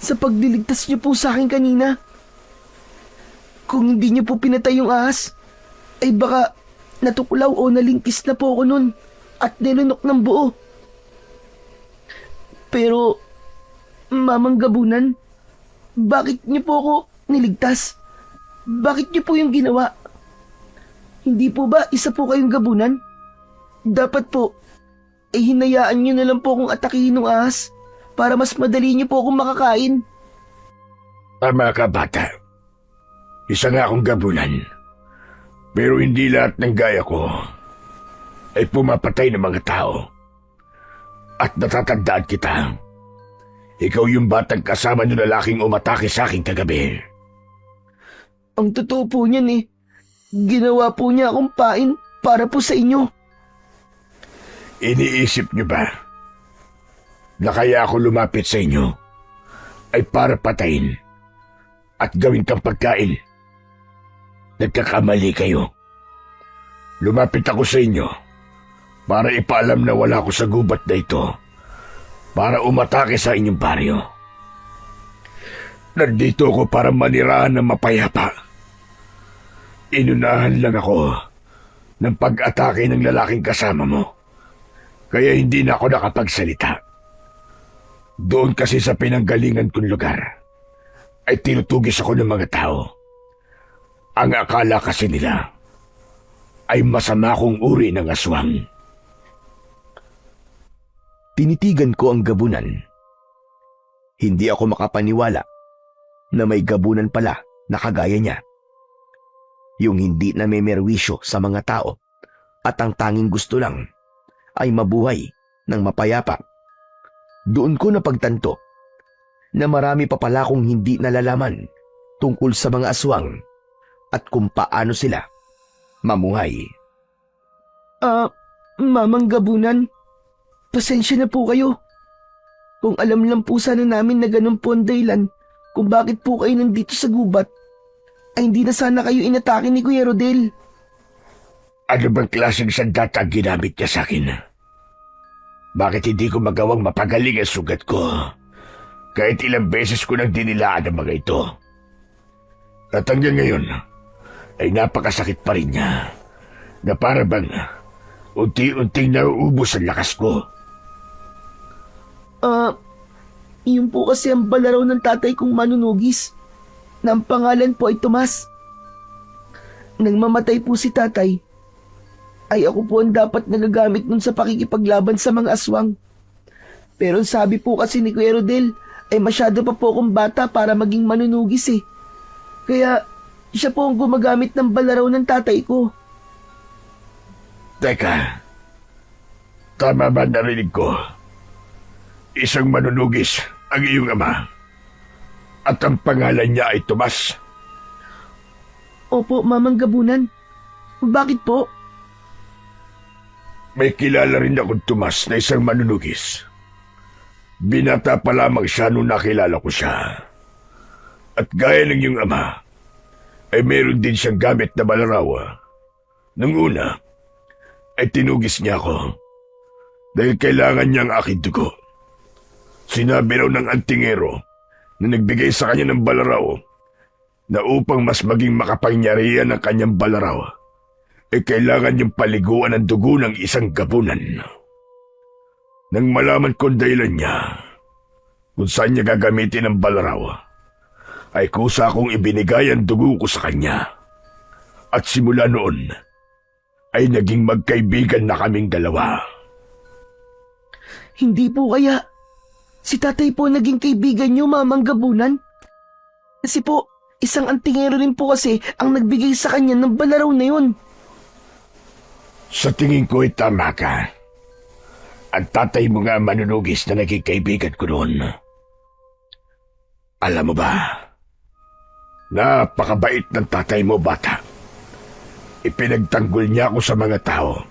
sa pagliligtas niyo po sa akin kanina. Kung hindi niyo po pinatay yung ahas, ay baka natuklaw o nalingkis na po ako nun at nilunok ng buo. Pero, Mamang Gabunan, bakit niyo po ako niligtas? Bakit niyo po yung ginawa? Hindi po ba isa po kayong gabunan? Dapat po, ay hinayaan niyo na lang po akong atakihin ng ahas para mas madali niyo po akong makakain. Tama ka, bata. Isa nga akong gabunan. Pero hindi lahat ng gaya ko ay pumapatay ng mga tao. At natatandaan kita. Ikaw yung batang kasama ng lalaking umatake sa akin kagabi. Ang totoo po niyan eh. Ginawa po niya akong pain para po sa inyo. Iniisip niyo ba na kaya ako lumapit sa inyo ay para patayin at gawin kang pagkain? Nagkakamali kayo. Lumapit ako sa inyo para ipaalam na wala ako sa gubat na ito para umatake sa inyong baryo. Nandito ako para manirahan ng mapayapa. Inunahan lang ako ng pag-atake ng lalaking kasama mo. Kaya hindi na ako nakapagsalita. Doon kasi sa pinanggalingan kong lugar ay tinutugis ako ng mga tao. Ang akala kasi nila ay masama kong uri ng aswang. Tinitigan ko ang gabunan. Hindi ako makapaniwala na may gabunan pala na kagaya niya. Yung hindi na may merwisyo sa mga tao at ang tanging gusto lang ay mabuhay ng mapayapa. Doon ko napagtanto na marami pa pala akong hindi nalalaman tungkol sa mga aswang at kung paano sila mamuhay. Mamang Gabunan, pasensya na po kayo. Kung alam lang po sana namin na ganun po ang dahilan kung bakit po kayo nandito sa gubat, ay hindi na sana kayo inatake ni Kuya Rodel. Ano bang klaseng sandata ang ginamit niya sa akin? Bakit hindi ko magawang mapagaling ang sugat ko? Kahit ilang beses ko nang dinilaan ang mga ito. At hanggang ngayon, ay napakasakit pa rin niya. Na para bang unti-unting nauubos ang lakas ko. Yun po kasi ang balaraw ng tatay kong manunugis, na ang pangalan po ay Tomas. Nang mamatay po si tatay, ay ako po ang dapat nagagamit nun sa pakikipaglaban sa mga aswang. Pero sabi po kasi ni Kuya Rodel, ay masyado pa po akong bata para maging manunugis eh. Kaya siya po ang gumagamit ng balaraw ng tatay ko. Teka, tama ba narinig ko? Isang manunugis ang iyong ama. At ang pangalan niya ay Tomas. Opo, Mamang Gabunan. Bakit po? May kilala rin akong Tomas na isang manunugis. Binata pa lamang siya nung nakilala ko siya. At gaya ng iyong ama, ay meron din siyang gamit na balarawa. Nung una, ay tinugis niya ako dahil kailangan niya ang aking dugo. Sinabi raw ng antingero na nagbigay sa kanya ng balaraw na upang mas maging makapangyarihan ang kanyang balaraw, ay kailangan niyang paliguan ang dugo ng isang gabunan. Nang malaman ko ang dahilan niya kung saan niya gagamitin ang balaraw, ay kusa akong ibinigay ang dugo ko sa kanya. At simula noon, ay naging magkaibigan na kaming dalawa. Hindi po kaya si tatay po naging kaibigan niyo, Mamang Gabunan? Kasi po, isang antingero rin po kasi ang nagbigay sa kanya ng balaraw na yun. Sa tingin ko ay tama ka. Ang tatay mo nga manunugis na naging kaibigan ko noon. Alam mo ba, napakabait ng tatay mo, bata. Ipinagtanggol niya ako sa mga tao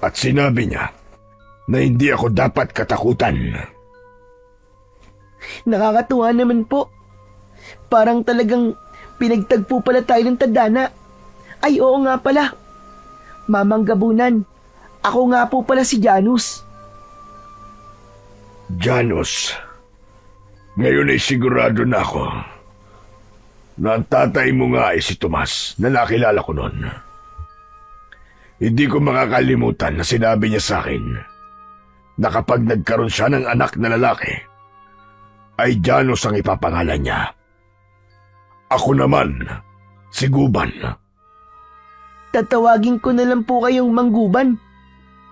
at sinabi niya na hindi ako dapat katakutan. Nakakatuwa naman po. Parang talagang pinagtagpo pala tayo ng tadhana. Ay, oo nga pala. Mamang Gabunan, ako nga po pala si Janus. Janus, ngayon ay sigurado na ako na ang tatay mo nga ay si Tomas na nakilala ko noon. Hindi ko makakalimutan na sinabi niya sa akin na kapag nagkaroon siya ng anak na lalaki, ay Janus ang ipapangalan niya. Ako naman, si Guban. Tatawagin ko na lang po kayong Mangguban.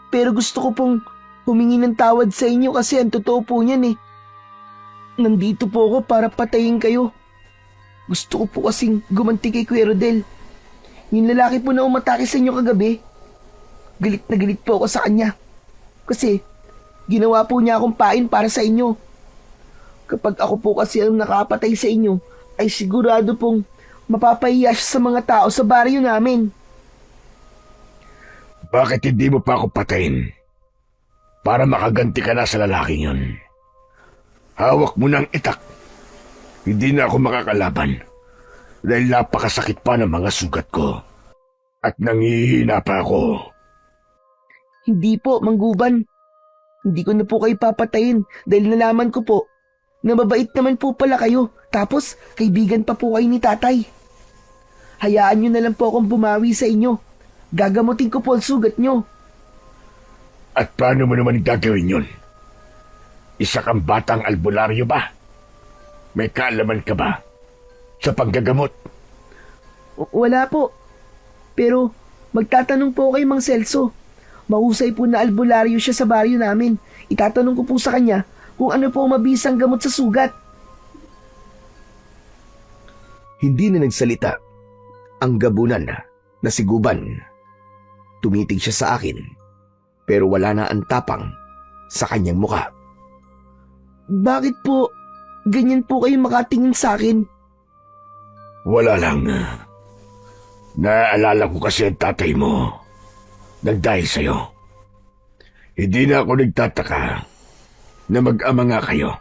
Pero gusto ko pong humingi ng tawad sa inyo kasi ang totoo po niyan eh. Nandito po ako para patayin kayo. Gusto ko po kasing gumanti kay Kuya Rodel. Yung lalaki po na umatake sa inyo kagabi, galit na galit po ako sa kanya. Kasi ginawa po niya akong pain para sa inyo. Kapag ako po kasi ang nakapatay sa inyo, ay sigurado pong mapapahiya siya sa mga tao sa baryo namin. Bakit hindi mo pa ako patayin? Para makaganti ka na sa lalaking yun. Hawak mo ng itak. Hindi na ako makakalaban dahil napakasakit pa ng mga sugat ko. At nangihina pa ako. Hindi po, Mangguban. Hindi ko na po kayo papatayin dahil nalaman ko po na mabait naman po pala kayo. Tapos, kaibigan pa po kayo ni tatay. Hayaan nyo na lang po akong bumawi sa inyo. Gagamutin ko po ang sugat nyo. At paano mo naman gagawin yun? Isa kang batang albularyo ba? May kaalaman ka ba sa panggagamot? Wala po. Pero, magtatanong po kay Mang Celso. Mahusay po na albularyo siya sa baryo namin. Itatanong ko po sa kanya kung ano po ang mabisang gamot sa sugat. Hindi na nagsalita ang Gabunan na si Guban. Tumitig siya sa akin, pero wala na ang tapang sa kanyang muka. Bakit po ganyan po kayo makatingin sa akin? Wala lang. Naaalala ko kasi ang tatay mo nagdahil sa'yo. Hindi na ako nagtataka na mag-ama nga kayo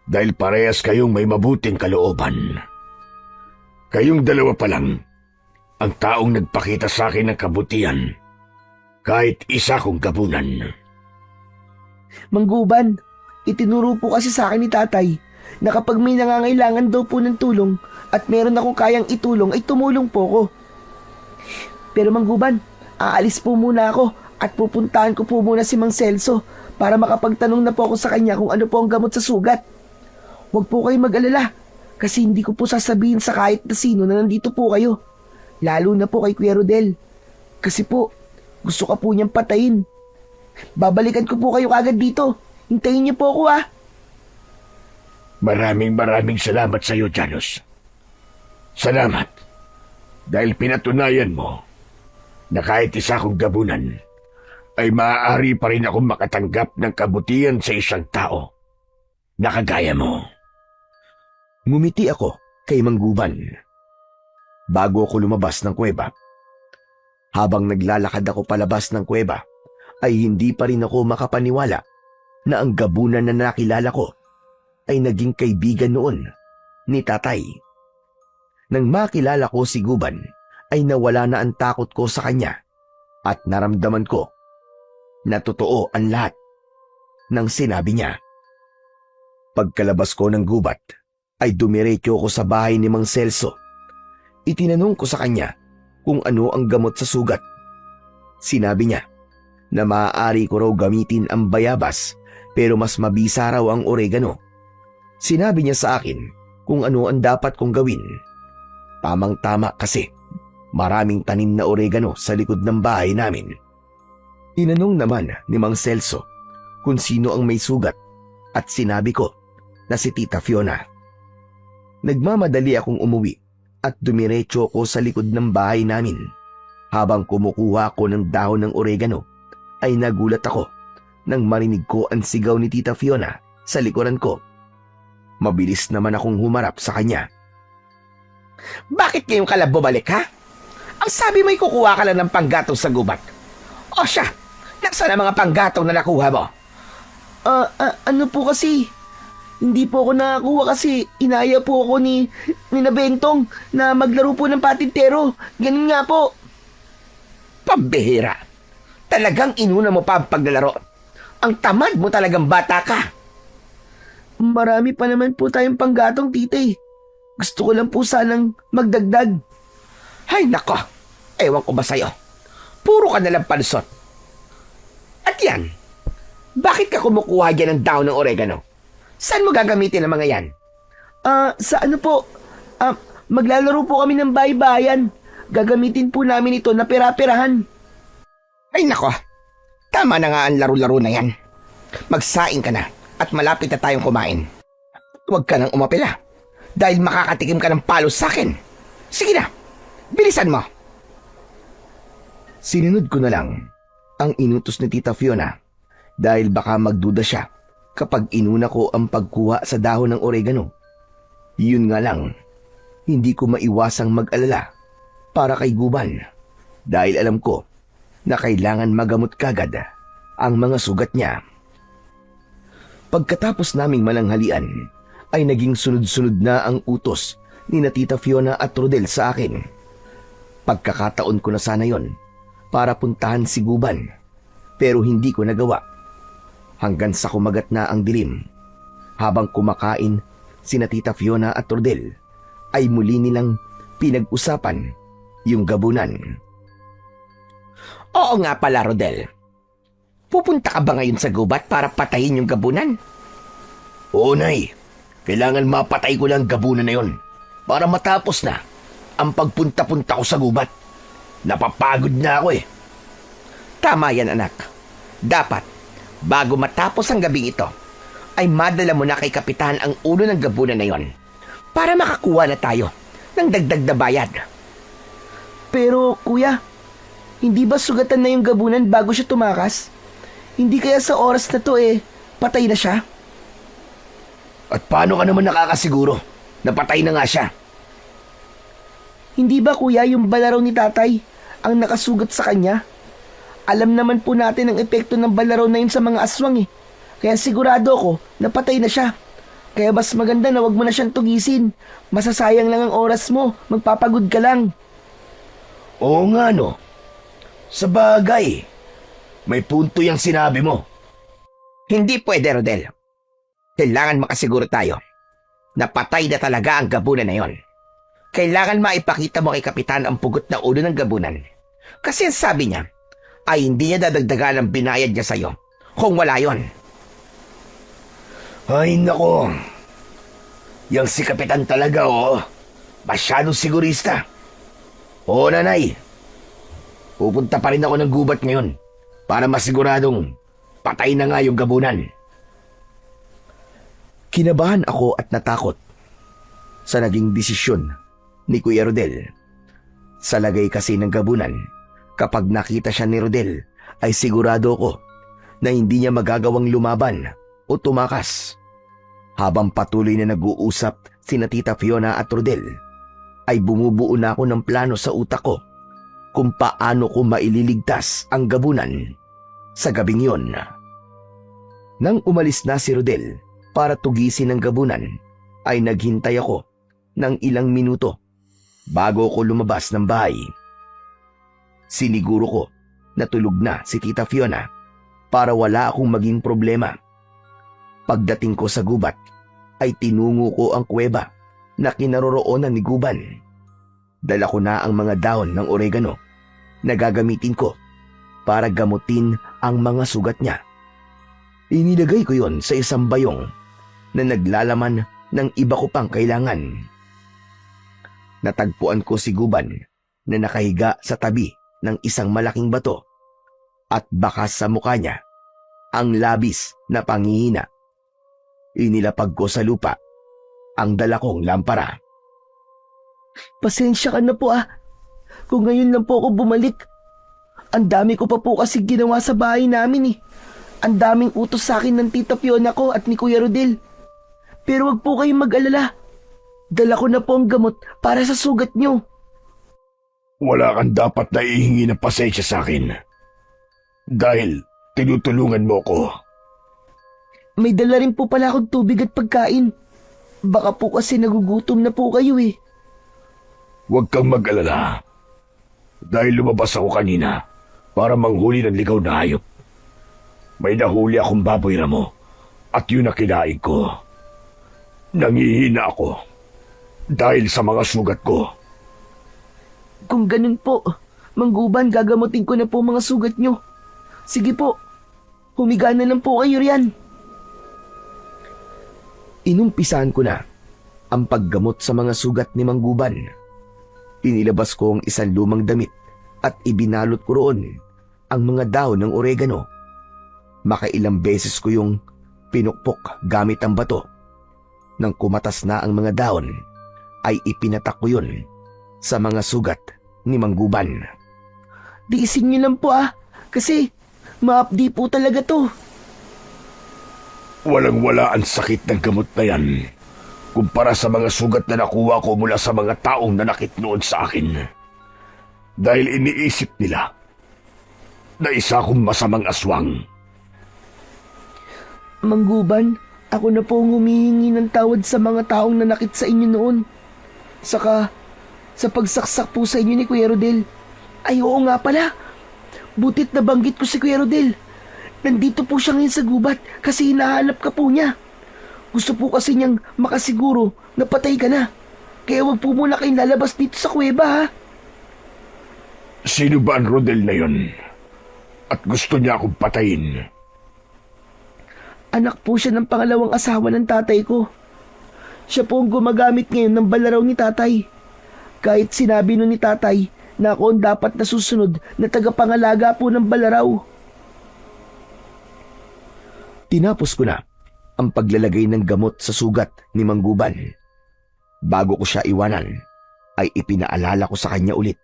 dahil parehas kayong may mabuting kalooban. Kayong dalawa pa lang ang taong nagpakita sa akin ng kabutihan kahit isa kong Gabunan. Mangguban, itinuro po kasi sa akin ni tatay na kapag may nangangailangan daw po ng tulong at meron akong kayang itulong ay tumulong po ko. Pero Mangguban, aalis po muna ako at pupuntahan ko po muna si Mang Celso para makapagtanong na po ako sa kanya kung ano po ang gamot sa sugat. Huwag po kayo mag-alala kasi hindi ko po sasabihin sa kahit na sino na nandito po kayo. Lalo na po kay Kuya Rodel. Kasi po, gusto ka po niyang patayin. Babalikan ko po kayo kagad dito. Hintayin niyo po ako ah. Maraming salamat sa iyo, Janus. Salamat. Dahil pinatunayan mo na kahit isa kong Gabunan ay maaari pa rin akong makatanggap ng kabutihan sa isang tao na kagaya mo. Ngumiti ako kay Mangguban bago ako lumabas ng kuweba. Habang naglalakad ako palabas ng kuweba, ay hindi pa rin ako makapaniwala na ang Gabunan na nakilala ko ay naging kaibigan noon ni tatay. Nang makilala ko si Guban, ay nawala na ang takot ko sa kanya at naramdaman ko na totoo ang lahat ng sinabi niya. Pagkalabas ko ng gubat, ay dumiretso ko sa bahay ni Mang Celso. Itinanong ko sa kanya kung ano ang gamot sa sugat. Sinabi niya na maaari ko raw gamitin ang bayabas pero mas mabisa raw ang oregano. Sinabi niya sa akin kung ano ang dapat kong gawin. Tamang-tama kasi maraming tanim na oregano sa likod ng bahay namin. Tinanong naman ni Mang Celso kung sino ang may sugat at sinabi ko na si Tita Fiona. Nagmamadali akong umuwi at dumiretso ko sa likod ng bahay namin. Habang kumukuha ko ng dahon ng oregano, ay nagulat ako nang marinig ko ang sigaw ni Tita Fiona sa likuran ko. Mabilis naman akong humarap sa kanya. Bakit ngayong ka lang bumalik, ha? Ang sabi mo'y kukuha ka lang ng panggatong sa gubat. O siya, nasaan ang mga panggatong na nakuha mo? Ano po kasi, Hindi po ako nakakuha kasi inaya po ako ni Nabentong na maglaro po ng patintero. Ganun nga po. Pambihira. Talagang inuna mo pa ang paglalaro. Ang tamad mo talagang bata ka. Marami pa naman po tayong panggatong, tita eh. Gusto ko lang po sanang magdagdag. Ay nako, ewan ko ba sa'yo? Puro ka nalang palusot. At yan, bakit ka kumukuha dyan ng daon ng oregano? Saan mo gagamitin ang mga yan? Sa ano po? Maglalaro po kami ng baybayan. Gagamitin po namin ito na pera-perahan. Ay nako, tama na nga ang laro-laro na yan. Magsaing ka na at malapit na tayong kumain. Huwag ka nang umapila dahil makakatikim ka ng palos sa akin. Sige na, bilisan mo. Sinunod ko na lang ang inutos ni Tita Fiona dahil baka magduda siya kapag inuna ko ang pagkuha sa dahon ng oregano. Yun nga lang, hindi ko maiwasang mag-alala para kay Guban dahil alam ko na kailangan magamot kagad ang mga sugat niya. Pagkatapos naming mananghalian ay naging sunod-sunod na ang utos ni na Tita Fiona at Rodel sa akin. Pagkakataon ko na sana yon para puntahan si Guban pero hindi ko nagawa. Hanggang sa kumagat na ang dilim. Habang kumakain, sina Tita Fiona at Rodel ay muli nilang pinag-usapan yung gabunan. Oo nga pala, Rodel. Pupunta ka ba ngayon sa gubat para patayin yung gabunan? Oo, Nay. Kailangan mapatay ko lang gabunan na yon para matapos na ang pagpunta-punta ko sa gubat. Napapagod na ako eh. Tama yan, anak. Dapat, bago matapos ang gabing ito, ay madala mo na kay Kapitan ang ulo ng gabunan na yon para makakuha na tayo ng dagdag na bayad. Pero kuya, hindi ba sugatan na yung gabunan bago siya tumakas? Hindi kaya sa oras na to patay na siya? At paano ka naman nakakasiguro na patay na nga siya? Hindi ba kuya yung balaraw ni tatay ang nakasugat sa kanya? Alam naman po natin ang epekto ng balaraw na yun sa mga aswang eh. Kaya sigurado ko na patay na siya. Kaya mas maganda na wag mo na siyang tugisin. Masasayang lang ang oras mo. Magpapagod ka lang. Oo nga no. Sa bagay, may punto yung sinabi mo. Hindi pwede, Rodel. Kailangan makasiguro tayo na patay na talaga ang gabunan na yon. Kailangan maipakita mo kay Kapitan ang pugot na ulo ng gabunan. Kasi ang sabi niya ay hindi niya dadagdagan ang binayad niya sa'yo kung wala yon. Ay nako. Yang si Kapitan talaga masyadong sigurista. Oo, nanay. Pupunta pa rin ako ng gubat ngayon para masiguradong patay na nga yung gabunan. Kinabahan ako at natakot sa naging desisyon ni Kuya Rodel. Sa lagay kasi ng gabunan, kapag nakita siya ni Rodel, ay sigurado ko na hindi niya magagawang lumaban o tumakas. Habang patuloy na nag-uusap sina Tita Fiona at Rodel, ay bumubuo na ako ng plano sa utak ko kung paano ko maililigtas ang gabunan sa gabing yon. Nang umalis na si Rodel para tugisin ang gabunan, ay naghintay ako ng ilang minuto bago ko lumabas ng bahay. Siniguro ko na tulog na si Tita Fiona para wala akong maging problema. Pagdating ko sa gubat, ay tinungo ko ang kuweba na kinaroroonan ni Guban. Dala ko na ang mga dahon ng oregano na gagamitin ko para gamutin ang mga sugat niya. Inilagay ko yon sa isang bayong na naglalaman ng iba ko pang kailangan. Natagpuan ko si Guban na nakahiga sa tabi ng isang malaking bato at bakas sa mukha niya ang labis na panghihina. Inilapag ko sa lupa ang dala kong lampara. Pasensya ka na po Kung ngayon lang po ako bumalik. Ang dami ko pa po kasi ginawa sa bahay namin eh. Ang daming utos sa akin ng Tita Fiona ko at ni Kuya Rodel. Pero wag po kayong mag-alala. Dala ko na po ang gamot para sa sugat niyo. Wala kang dapat na ihingi ng pasensya sa akin. Dahil tinutulungan mo ko. May dala rin po pala akong tubig at pagkain. Baka po kasi nagugutom na po kayo eh. Huwag kang mag-alala. Dahil lumabas ako kanina para manghuli ng ligaw na hayop. May nahuli akong baboy na mo at yun na kinain ko. Nangihina ako dahil sa mga sugat ko. Kung ganun po, Mangguban, gagamutin ko na po mga sugat nyo. Sige po, humiga na lang po kayo riyan. Inumpisahan ko na ang paggamot sa mga sugat ni Mangguban. Inilabas ko ang isang lumang damit at ibinalot ko roon ang mga dahon ng oregano. Makailang beses ko yung pinukpok gamit ang bato. Nang kumatas na ang mga dahon, ay ipinatak ko yun sa mga sugat ni Mangguban. Tiisin nyo lang po kasi maapdi po talaga to. Walang-wala ang sakit ng gamot na yan kumpara sa mga sugat na nakuha ko mula sa mga taong nanakit noon sa akin. Dahil iniisip nila na isa akong masamang aswang. Mangguban, ako na po ang humihingi ng tawad sa mga taong nanakit sa inyo noon. Saka, sa pagsaksak po sa inyo ni Kuya Rodel. Ay oo nga pala, butit na banggit ko si Kuya Rodel. Nandito po siya ngayon sa gubat kasi hinahanap ka po niya. Gusto po kasi niyang makasiguro na patay ka na. Kaya wag po muna kayong lalabas dito sa kuweba Sino ba ang Rodel na yun? At gusto niya akong patayin? Anak po siya ng pangalawang asawa ng tatay ko. Siya po ang gumagamit ngayon ng balaraw ni tatay. Kahit sinabi nun ni tatay na ako ang dapat na susunod na tagapangalaga po ng balaraw. Tinapos ko na ang paglalagay ng gamot sa sugat ni Mangguban. Bago ko siya iwanan, ay ipinaalala ko sa kanya ulit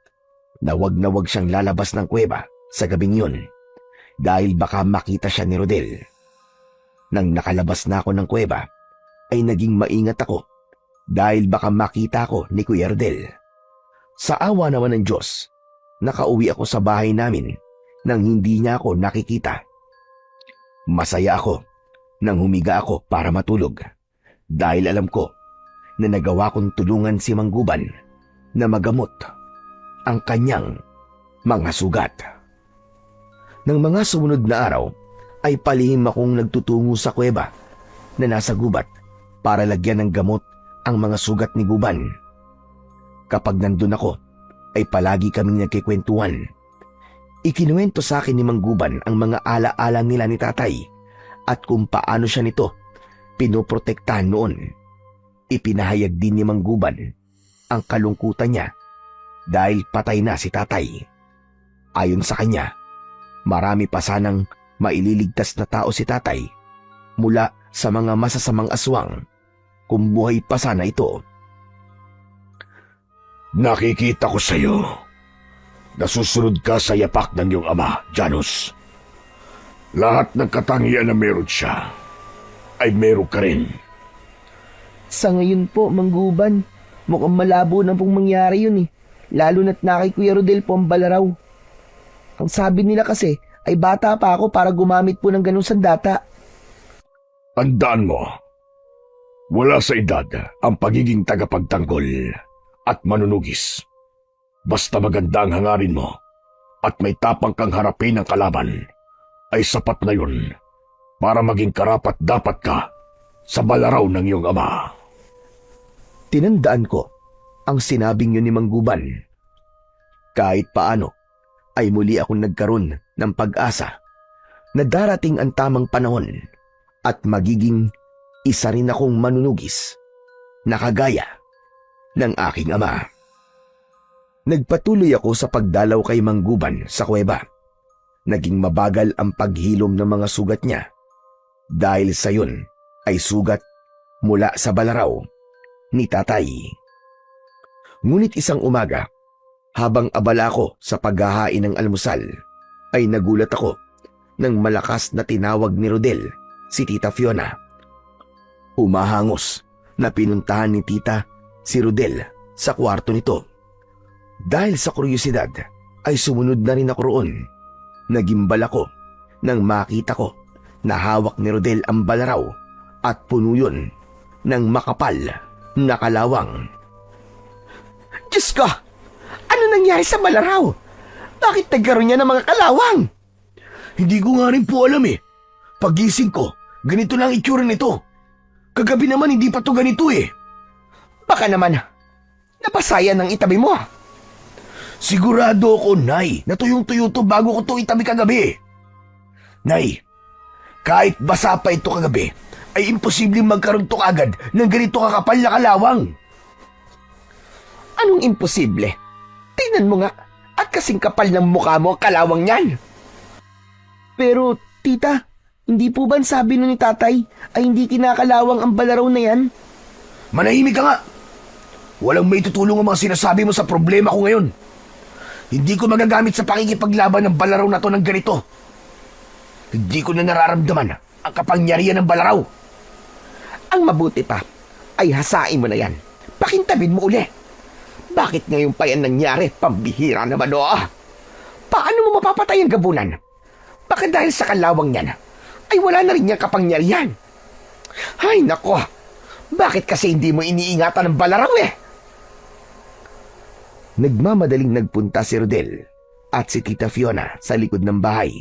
na wag siyang lalabas ng kuweba sa gabing yun dahil baka makita siya ni Rodel. Nang nakalabas na ako ng kuweba, ay naging maingat ako dahil baka makita ko ni Kuya Rodel. Sa awa naman ng Diyos, nakauwi ako sa bahay namin nang hindi niya ako nakikita. Masaya ako nang humiga ako para matulog dahil alam ko na nagawa kong tulungan si Mangguban na magamot ang kanyang mga sugat. Nang mga sumunod na araw ay palihim akong nagtutungo sa kuweba na nasa gubat para lagyan ng gamot ang mga sugat ni Guban. Kapag nandun ako ay palagi kaming nagkikwentuhan. Ikinuwento sa akin ni Mangguban ang mga alaala nila ni tatay at kung paano siya nito pinoprotektahan noon. Ipinahayag din ni Mangguban ang kalungkutan niya dahil patay na si tatay. Ayon sa kanya, marami pa sanang maililigtas na tao si tatay mula sa mga masasamang aswang kung buhay pa sana ito. Nakikita ko sa iyo. Nasusunod ka sa yapak ng iyong ama, Janus. Lahat ng katangian na meron siya, ay meron ka rin. Sa ngayon po, Mangguban, mukhang malabo na pong mangyari yun lalo na't na kay Kuya Rodel po ang balaraw. Ang sabi nila kasi ay bata pa ako para gumamit po ng ganung sandata. Tandaan mo, wala sa edad ang pagiging tagapagtanggol at manunugis. Basta maganda ang hangarin mo at may tapang kang harapin ng kalaban, ay sapat na yun para maging karapat-dapat ka sa balaraw ng iyong ama. Tinandaan ko ang sinabing yun ni Mangguban. Kahit paano ay muli akong nagkaroon ng pag-asa na darating ang tamang panahon at magiging isa rin akong manunugis na kagaya ng aking ama. Nagpatuloy ako sa pagdalaw kay Mangguban sa kuweba. Naging mabagal ang paghilom ng mga sugat niya dahil sa yun ay sugat mula sa balaraw ni tatay. Ngunit isang umaga, habang abala ko sa paghahain ng almusal, ay nagulat ako nang malakas na tinawag ni Rodel si Tita Fiona. Humahangos na pinuntahan ni Tita si Rodel sa kwarto nito. Dahil sa kuryosidad ay sumunod na rin ako roon. Nagimbal ako nang makita ko Nahawak ni Rodel ang balaraw at puno yun ng makapal na kalawang. Diyos ko! Ano nangyari sa balaraw? Bakit nagkaroon niya ng mga kalawang? Hindi ko nga rin po alam eh. Pagising ko, ganito lang itsura nito. Kagabi naman hindi pa to ganito eh. Baka naman, napasayan ng itabi mo. Sigurado ako, Nay, na tuyong-tuyo to bago ko to itabi kagabi. Nay, kahit basa pa ito kagabi, ay imposibleng magkaroon to agad ng ganito kakapal na kalawang. Anong imposible? Tingnan mo nga, at kasing kapal ng mukha mo ang kalawang niyan. Pero, tita, hindi po ba sabi nun ni tatay ay hindi kinakalawang ang balaraw na yan? Manahimik ka nga. Walang may tutulong ang mga sinasabi mo sa problema ko ngayon. Hindi ko magagamit sa pakikipaglaban ng balaraw na to ng ganito. Hindi ko na nararamdaman ang kapangyarihan ng balaraw. Ang mabuti pa, ay hasain mo na yan. Pakintabin mo uli. Bakit ngayon pa yan nangyari? Pambihira naman o. Paano mo mapapatay ang gabunan? Baka dahil sa kalawang yan, ay wala na rin niyang kapangyarihan. Ay nako, bakit kasi hindi mo iniingatan ng balaraw eh? Nagmamadaling nagpunta si Rodel at si Tita Fiona sa likod ng bahay.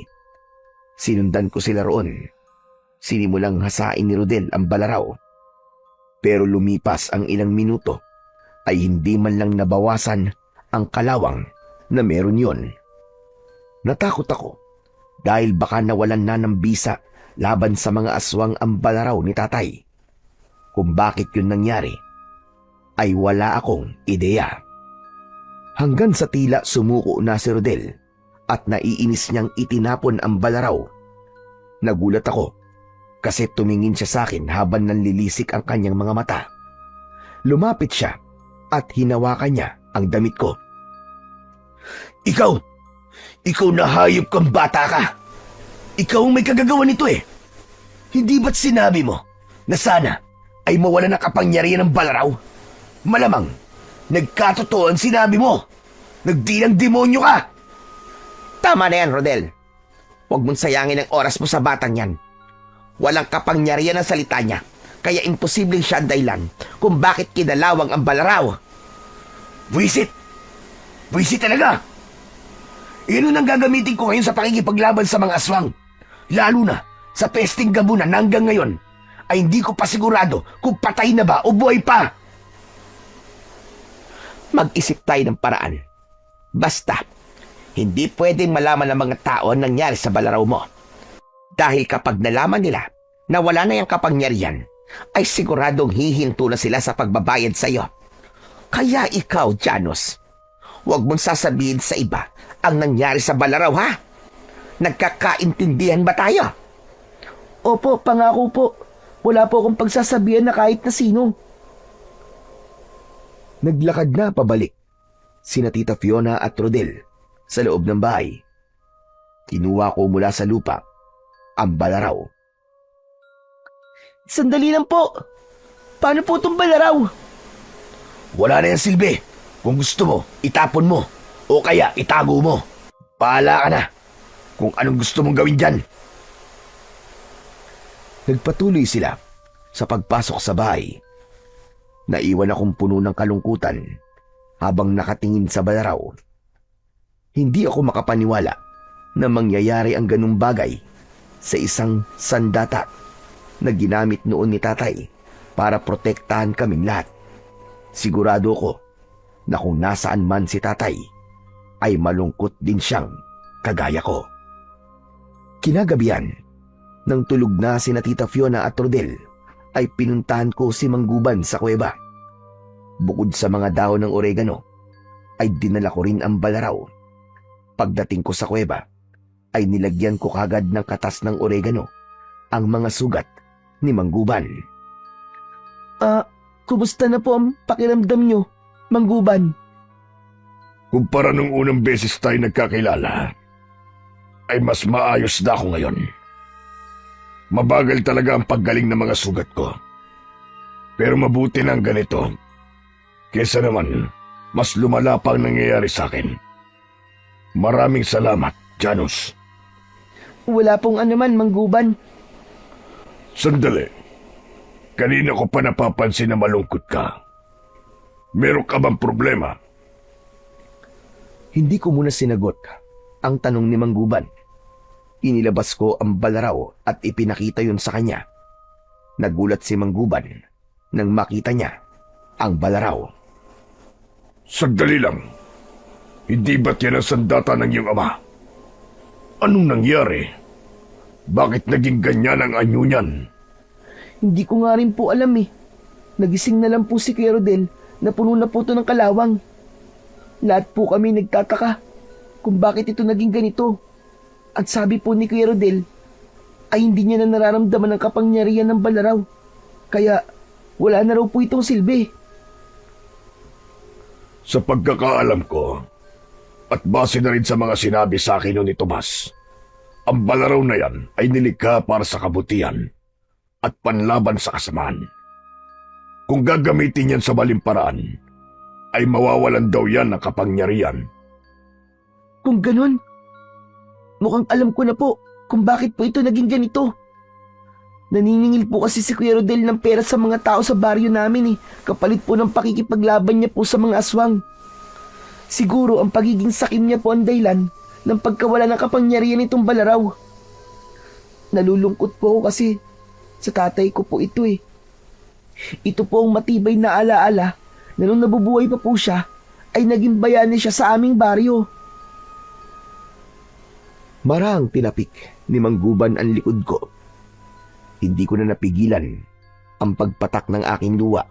Sinundan ko sila roon. Sinimulang hasain ni Rodel ang balaraw. Pero lumipas ang ilang minuto ay hindi man lang nabawasan ang kalawang na meron yon. Natakot ako dahil baka nawalan na ng bisa laban sa mga aswang ang balaraw ni tatay. Kung bakit yun nangyari ay wala akong ideya. Hanggang sa tila sumuko na si Rodel at naiinis niyang itinapon ang balaraw. Nagulat ako kasi tumingin siya sa akin habang nanlilisik ang kanyang mga mata. Lumapit siya at hinawakan niya ang damit ko. Ikaw na hayop kang bata ka. Ikaw ang may kagagawa nito eh. Hindi ba't sinabi mo na sana ay mawala na kapangyarihan ng balaraw? Malamang, nagkatotoo ang sinabi mo. Nagdilang demonyo ka. Tama na yan, Rodel. Huwag mong sayangin ang oras mo sa batang yan. Walang kapangyarihan ang salita niya, kaya imposibleng siya ang dahilan kung bakit kinalawang ang balaraw. Buisit! Buisit talaga! Iyon ang gagamitin ko ngayon sa pakikipaglaban sa mga aswang. Lalo na sa pesting gabunan na hanggang ngayon ay hindi ko pa sigurado kung patay na ba o buhay pa. Mag-isip tayo ng paraan. Basta, hindi pwedeng malaman ng mga tao ang nangyari sa balaraw mo. Dahil kapag nalaman nila na wala na yung kapangyarihan, ay siguradong hihinto na sila sa pagbabayad sa iyo. Kaya ikaw, Janos, huwag mong sasabihin sa iba ang nangyari sa balaraw, ha? Nagkakaintindihan ba tayo? Opo, pangako po. Wala po akong pagsasabihan na kahit na sino. Naglakad na pabalik sina Tita Fiona at Rodel sa loob ng bahay. Kinuha ko mula sa lupa ang balaraw. Sandali lang po. Paano po itong balaraw? Wala na yan silbi. Kung gusto mo, itapon mo. O kaya itago mo. Pahala ka na kung anong gusto mong gawin dyan. Nagpatuloy sila sa pagpasok sa bahay. Naiwan akong puno ng kalungkutan habang nakatingin sa balaraw. Hindi ako makapaniwala na mangyayari ang ganung bagay sa isang sandata na ginamit noon ni tatay para protektahan kaming lahat. Sigurado ko na kung nasaan man si tatay ay malungkot din siyang kagaya ko. Kinagabihan, nang tulog na sina Tita Fiona at Rodel, ay pinuntahan ko si Mangguban sa kuweba. Bukod sa mga dahon ng oregano, ay dinala ko rin ang balaraw. Pagdating ko sa kuweba, ay nilagyan ko kagad ng katas ng oregano ang mga sugat ni Mangguban. Kumusta na po ang pakiramdam nyo, Mangguban? Kumpara nung unang beses tayo nagkakilala, ay mas maayos na ako ngayon. Mabagal talaga ang paggaling ng mga sugat ko. Pero mabuti na ang ganito. Kesa naman, mas lumala pa ang nangyayari sa akin. Maraming salamat, Janos. Wala pong anuman, Mangguban. Sandali. Kanina ko pa napapansin na malungkot ka. Meron ka bang problema? Hindi ko muna sinagot ang tanong ni Mangguban. Inilabas ko ang balaraw at ipinakita yun sa kanya. Nagulat si Mangguban nang makita niya ang balaraw. Sandali lang. Hindi ba't yan ang sandata ng iyong ama? Anong nangyari? Bakit naging ganyan ang anyo niyan? Hindi ko nga rin po alam eh. Nagising na lang po si Kuya Rodel na puno na po ito ng kalawang. Lahat po kami nagtataka kung bakit ito naging ganito. At sabi po ni Kuya Rodel ay hindi niya na nararamdaman ang kapangyarihan ng balaraw. Kaya wala na raw po itong silbi. Sa pagkakaalam ko, at base na rin sa mga sinabi sa akin ni Tomas, ang balaraw na yan ay nilikha para sa kabutihan at panlaban sa kasamaan. Kung gagamitin yan sa maling paraan, ay mawawalan daw yan ng kapangyarihan. Kung ganun, mukhang alam ko na po kung bakit po ito naging ganito. Naniningil po kasi si Kuya Rodel ng pera sa mga tao sa baryo namin kapalit po ng pakikipaglaban niya po sa mga aswang. Siguro ang pagiging sakim niya po ang dahilan ng pagkawala ng kapangyarihan nitong balaraw. Nalulungkot po ako kasi sa tatay ko po ito Ito po ang matibay na alaala na nung nabubuhay pa po siya ay naging bayani siya sa aming baryo. Marang tinapik ni Mangguban ang likod ko. Hindi ko na napigilan ang pagpatak ng aking luwa.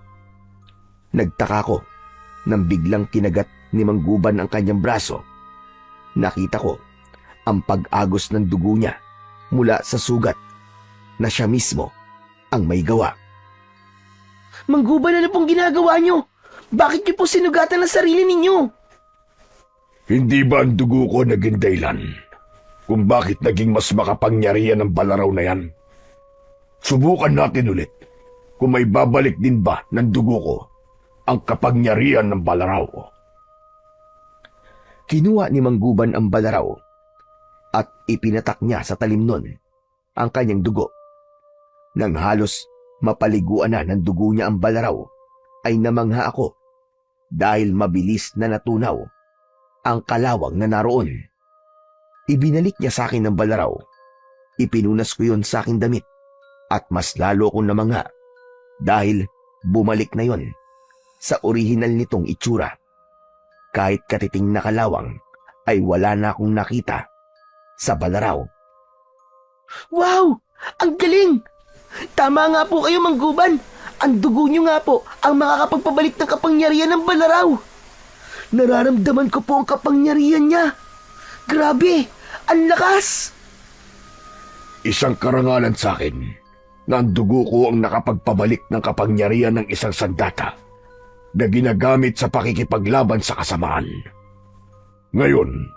Nagtaka ko nang biglang kinagat ni Mangguban ang kanyang braso. Nakita ko ang pag-agos ng dugo niya mula sa sugat na siya mismo ang may gawa. Mangguban, ano pong ginagawa niyo? Bakit niyo po sinugatan ang sarili ninyo? Hindi ba ang dugo ko naging dahilan kung bakit naging mas makapangyarihan ang balaraw na yan? Subukan natin ulit kung may babalik din ba ng dugo ko ang kapangyarihan ng balaraw. Kinuha ni Mangguban ang balaraw at ipinatak niya sa talim nun ang kanyang dugo. Nang halos mapaliguan na ng dugo niya ang balaraw, ay namangha ako dahil mabilis na natunaw ang kalawang na naroon. Ibinalik niya sa akin ang balaraw. Ipinunas ko yun sa aking damit at mas lalo akong namangha dahil bumalik na yon sa orihinal nitong itsura. Kahit katiting na kalawang ay wala na akong nakita sa balaraw. Wow! Ang galing! Tama nga po kayo, Mangguban. Ang dugo niyo nga po ang makakapagpabalik ng kapangyarihan ng balaraw. Nararamdaman ko po ang kapangyarihan niya. Grabe! Ang lakas! Isang karangalan sa akin na ang dugo ko ang nakapagpabalik ng kapangyarihan ng isang sandata na ginagamit sa pakikipaglaban sa kasamaan. Ngayon,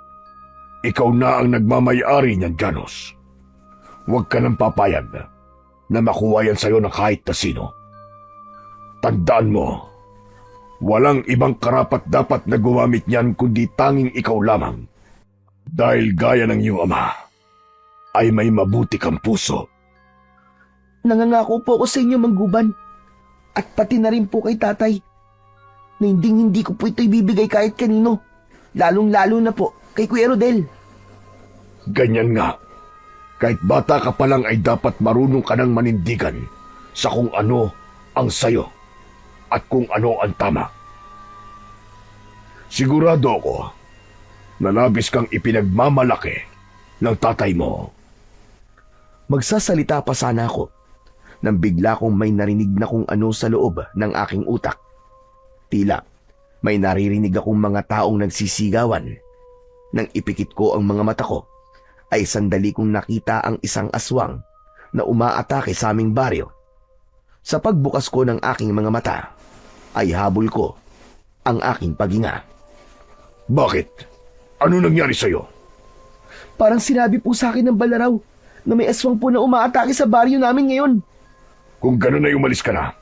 ikaw na ang nagmamay-ari niyan, Janos. Huwag ka nang papayag na makuha yan sa'yo ng kahit na sino. Tandaan mo, walang ibang karapat-dapat na gumamit niyan kundi tanging ikaw lamang. Dahil gaya ng iyong ama, ay may mabuti kang puso. Nangangako po ako sa inyo, Mangguban. At pati na rin po kay tatay. Na hindi ko po ito ibibigay kahit kanino. Lalong-lalo na po kay Kuya Rodel. Ganyan nga. Kahit bata ka pa lang ay dapat marunong ka ng manindigan sa kung ano ang sayo at kung ano ang tama. Sigurado ako na labis kang ipinagmamalaki ng tatay mo. Magsasalita pa sana ako nang bigla kong may narinig na kung ano sa loob ng aking utak. Tila may naririnig akong mga taong nagsisigawan. Nang ipikit ko ang mga mata ko, ay sandali kong nakita ang isang aswang na umaatake sa aming baryo. Sa pagbukas ko ng aking mga mata, ay habol ko ang aking paghinga. Bakit? Ano nangyari sa'yo? Parang sinabi po sa akin ng balaraw na may aswang po na umaatake sa baryo namin ngayon. Kung gano'n ay umalis ka na,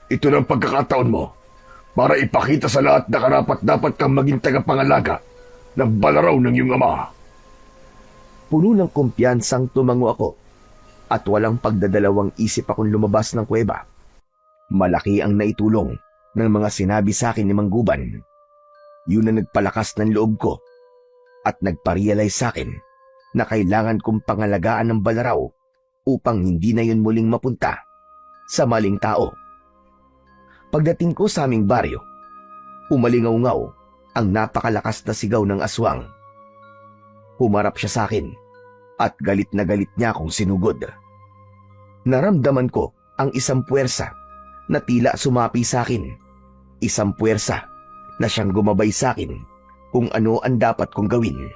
ito na ang pagkakataon mo para ipakita sa lahat na karapat-dapat kang maging tagapangalaga ng balaraw ng iyong ama. Puno ng kumpiyansang tumango ako at walang pagdadalawang isip akong lumabas ng kuweba. Malaki ang naitulong ng mga sinabi sa akin ni Mang Guban. Yun na nagpalakas ng loob ko at nagpa-realize sa akin na kailangan kong pangalagaan ng Balaraw upang hindi na yun muling mapunta sa maling tao. Pagdating ko sa aming baryo, umalingaw-ngaw ang napakalakas na sigaw ng aswang. Humarap siya sa akin at galit na galit niya akong sinugod. Naramdaman ko ang isang puwersa na tila sumapi sa akin. Isang puwersa na siyang gumabay sa akin kung ano ang dapat kong gawin.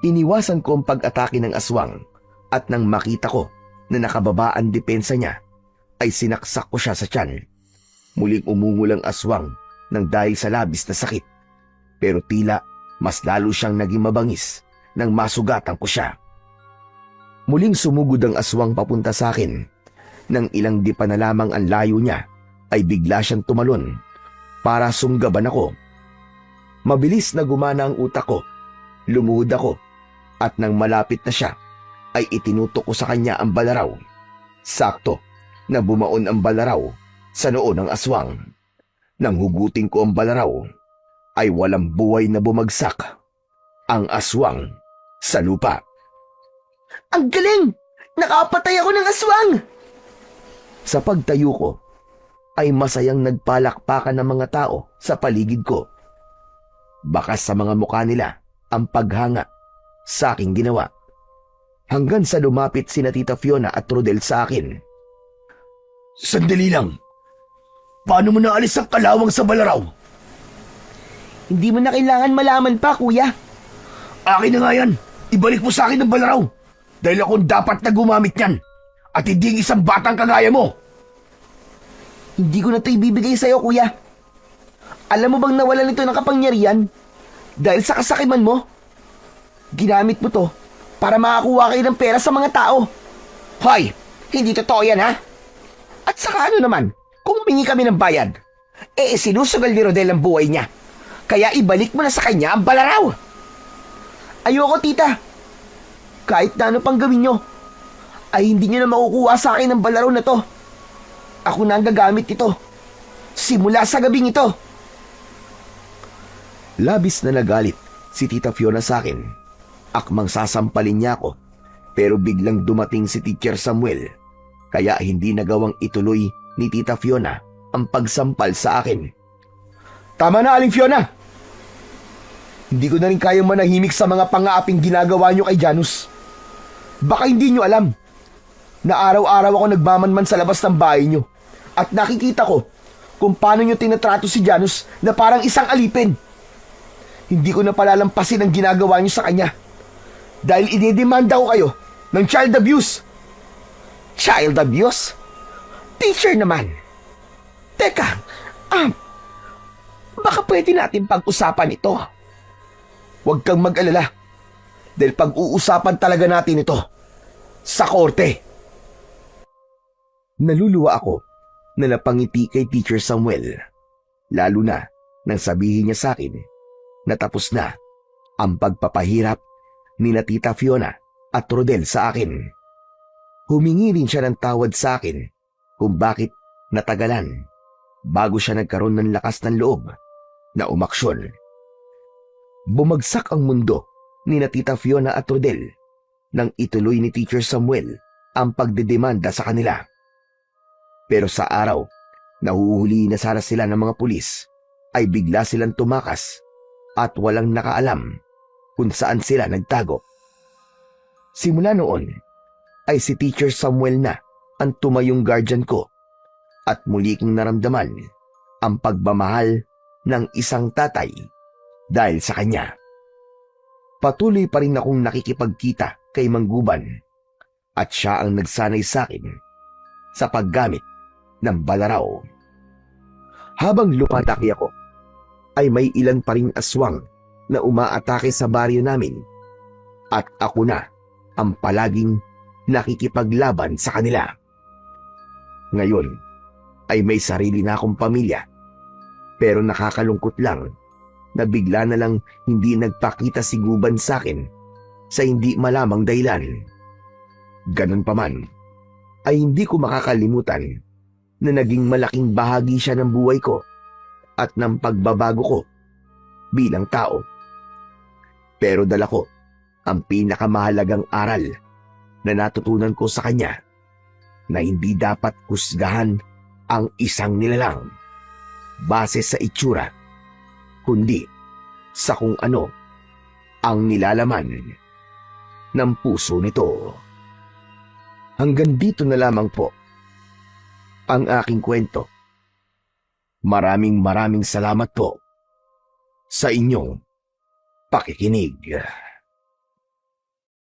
Iniwasan ko ang pag-atake ng aswang at nang makita ko na nakababa ang depensa niya, ay sinaksak ko siya sa tiyan. Muling umungol ang aswang nang dahil sa labis na sakit. Pero tila mas lalo siyang naging mabangis nang masugatan ko siya. Muling sumugod ang aswang papunta sa akin. Nang ilang di pa na lamang ang layo niya, ay bigla siyang tumalon para sunggaban ako. Mabilis na gumana ang utak ko. Lumuhod ako at nang malapit na siya, ay itinutok ko sa kanya ang balaraw. Sakto na bumaon ang balaraw sa noo ng aswang. Nang hugutin ko ang balaraw, ay walang buhay na bumagsak ang aswang sa lupa. Ang galing! Nakapatay ako ng aswang! Sa pagtayo ko, ay masayang nagpalakpakan ng mga tao sa paligid ko. Bakas sa mga mukha nila ang paghanga sa aking ginawa. Hanggang sa lumapit sina Tita Fiona at Rodel sa akin. Sandali lang. Paano mo naalis ang kalawang sa Balaraw? Hindi mo na kailangan malaman pa, kuya. Akin na nga yan. Ibalik mo sa akin ang Balaraw. Dahil ako dapat na gumamit yan. At hindi isang batang kagaya mo. Hindi ko na ito ibibigay sa'yo, kuya. Alam mo bang nawalan ito ng kapangyarihan? Dahil sa kasakiman mo, ginamit mo to para makakuha kayo ng pera sa mga tao. Hoy! Hindi totoo yan, ha? At saka ano naman, kung humingi kami ng bayad, sinusugal ni Rodel ang buhay niya. Kaya ibalik mo na sa kanya ang Balaraw. Ayoko, tita. Kahit na ano pang gawin nyo, ay hindi nyo na makukuha sa akin ang balaraw na to. Ako na ang gagamit ito. Simula sa gabing ito. Labis na nagalit si Tita Fiona sa akin. Akmang sasampalin niya ako, pero biglang dumating si Teacher Samuel. Kaya hindi nagawang ituloy ni Tita Fiona ang pagsampal sa akin. Tama na, Aling Fiona. Hindi ko na rin kayang manahimik sa mga pangaaping ginagawa nyo kay Janus. Baka hindi nyo alam na araw-araw ako nagmamanman sa labas ng bahay nyo at nakikita ko kung paano nyo tinatrato si Janus na parang isang alipin. Hindi ko na palalampasin ang ginagawa nyo sa kanya dahil ididemanda ko kayo ng child abuse. Child abuse? Teacher naman. Teka, baka pwede natin pag-usapan ito. Huwag kang mag-alala dahil pag-uusapan talaga natin ito sa korte. Naluluwa ako na napangiti kay Teacher Samuel, lalo na nang sabihin niya sa akin na tapos na ang pagpapahirap ni Tita Fiona at Rodel sa akin. Humingi rin siya ng tawad sa akin kung bakit natagalan bago siya nagkaroon ng lakas ng loob na umaksyon. Bumagsak ang mundo ni Tita Fiona at Rodel nang ituloy ni Teacher Samuel ang pagdedemanda sa kanila. Pero sa araw na huhuli na sana sila ng mga pulis, ay bigla silang tumakas at walang nakaalam kung saan sila nagtago. Simula noon, ay si Teacher Samuel na ang tumayong guardian ko at muli kong naramdaman ang pagmamahal ng isang tatay dahil sa kanya. Patuloy pa rin akong nakikipagkita kay Mang Guban at siya ang nagsanay sa akin sa paggamit ng balaraw. Habang lumataki ako, ay may ilan pa ring aswang na umaatake sa baryo namin at ako na ang palaging nakikipaglaban sa kanila. Ngayon ay may sarili na akong pamilya, pero nakakalungkot lang na bigla na lang hindi nagpakita si Guban sa akin sa hindi malamang dahilan. Ganun pa man, ay hindi ko makakalimutan na naging malaking bahagi siya ng buhay ko at ng pagbabago ko bilang tao. Pero dala ko ang pinakamahalagang aral na natutunan ko sa kanya na hindi dapat husgahan ang isang nilalang base sa itsura, kundi sa kung ano ang nilalaman ng puso nito. Hanggang dito na lamang po ang aking kwento. Maraming salamat po sa inyong pakikinig.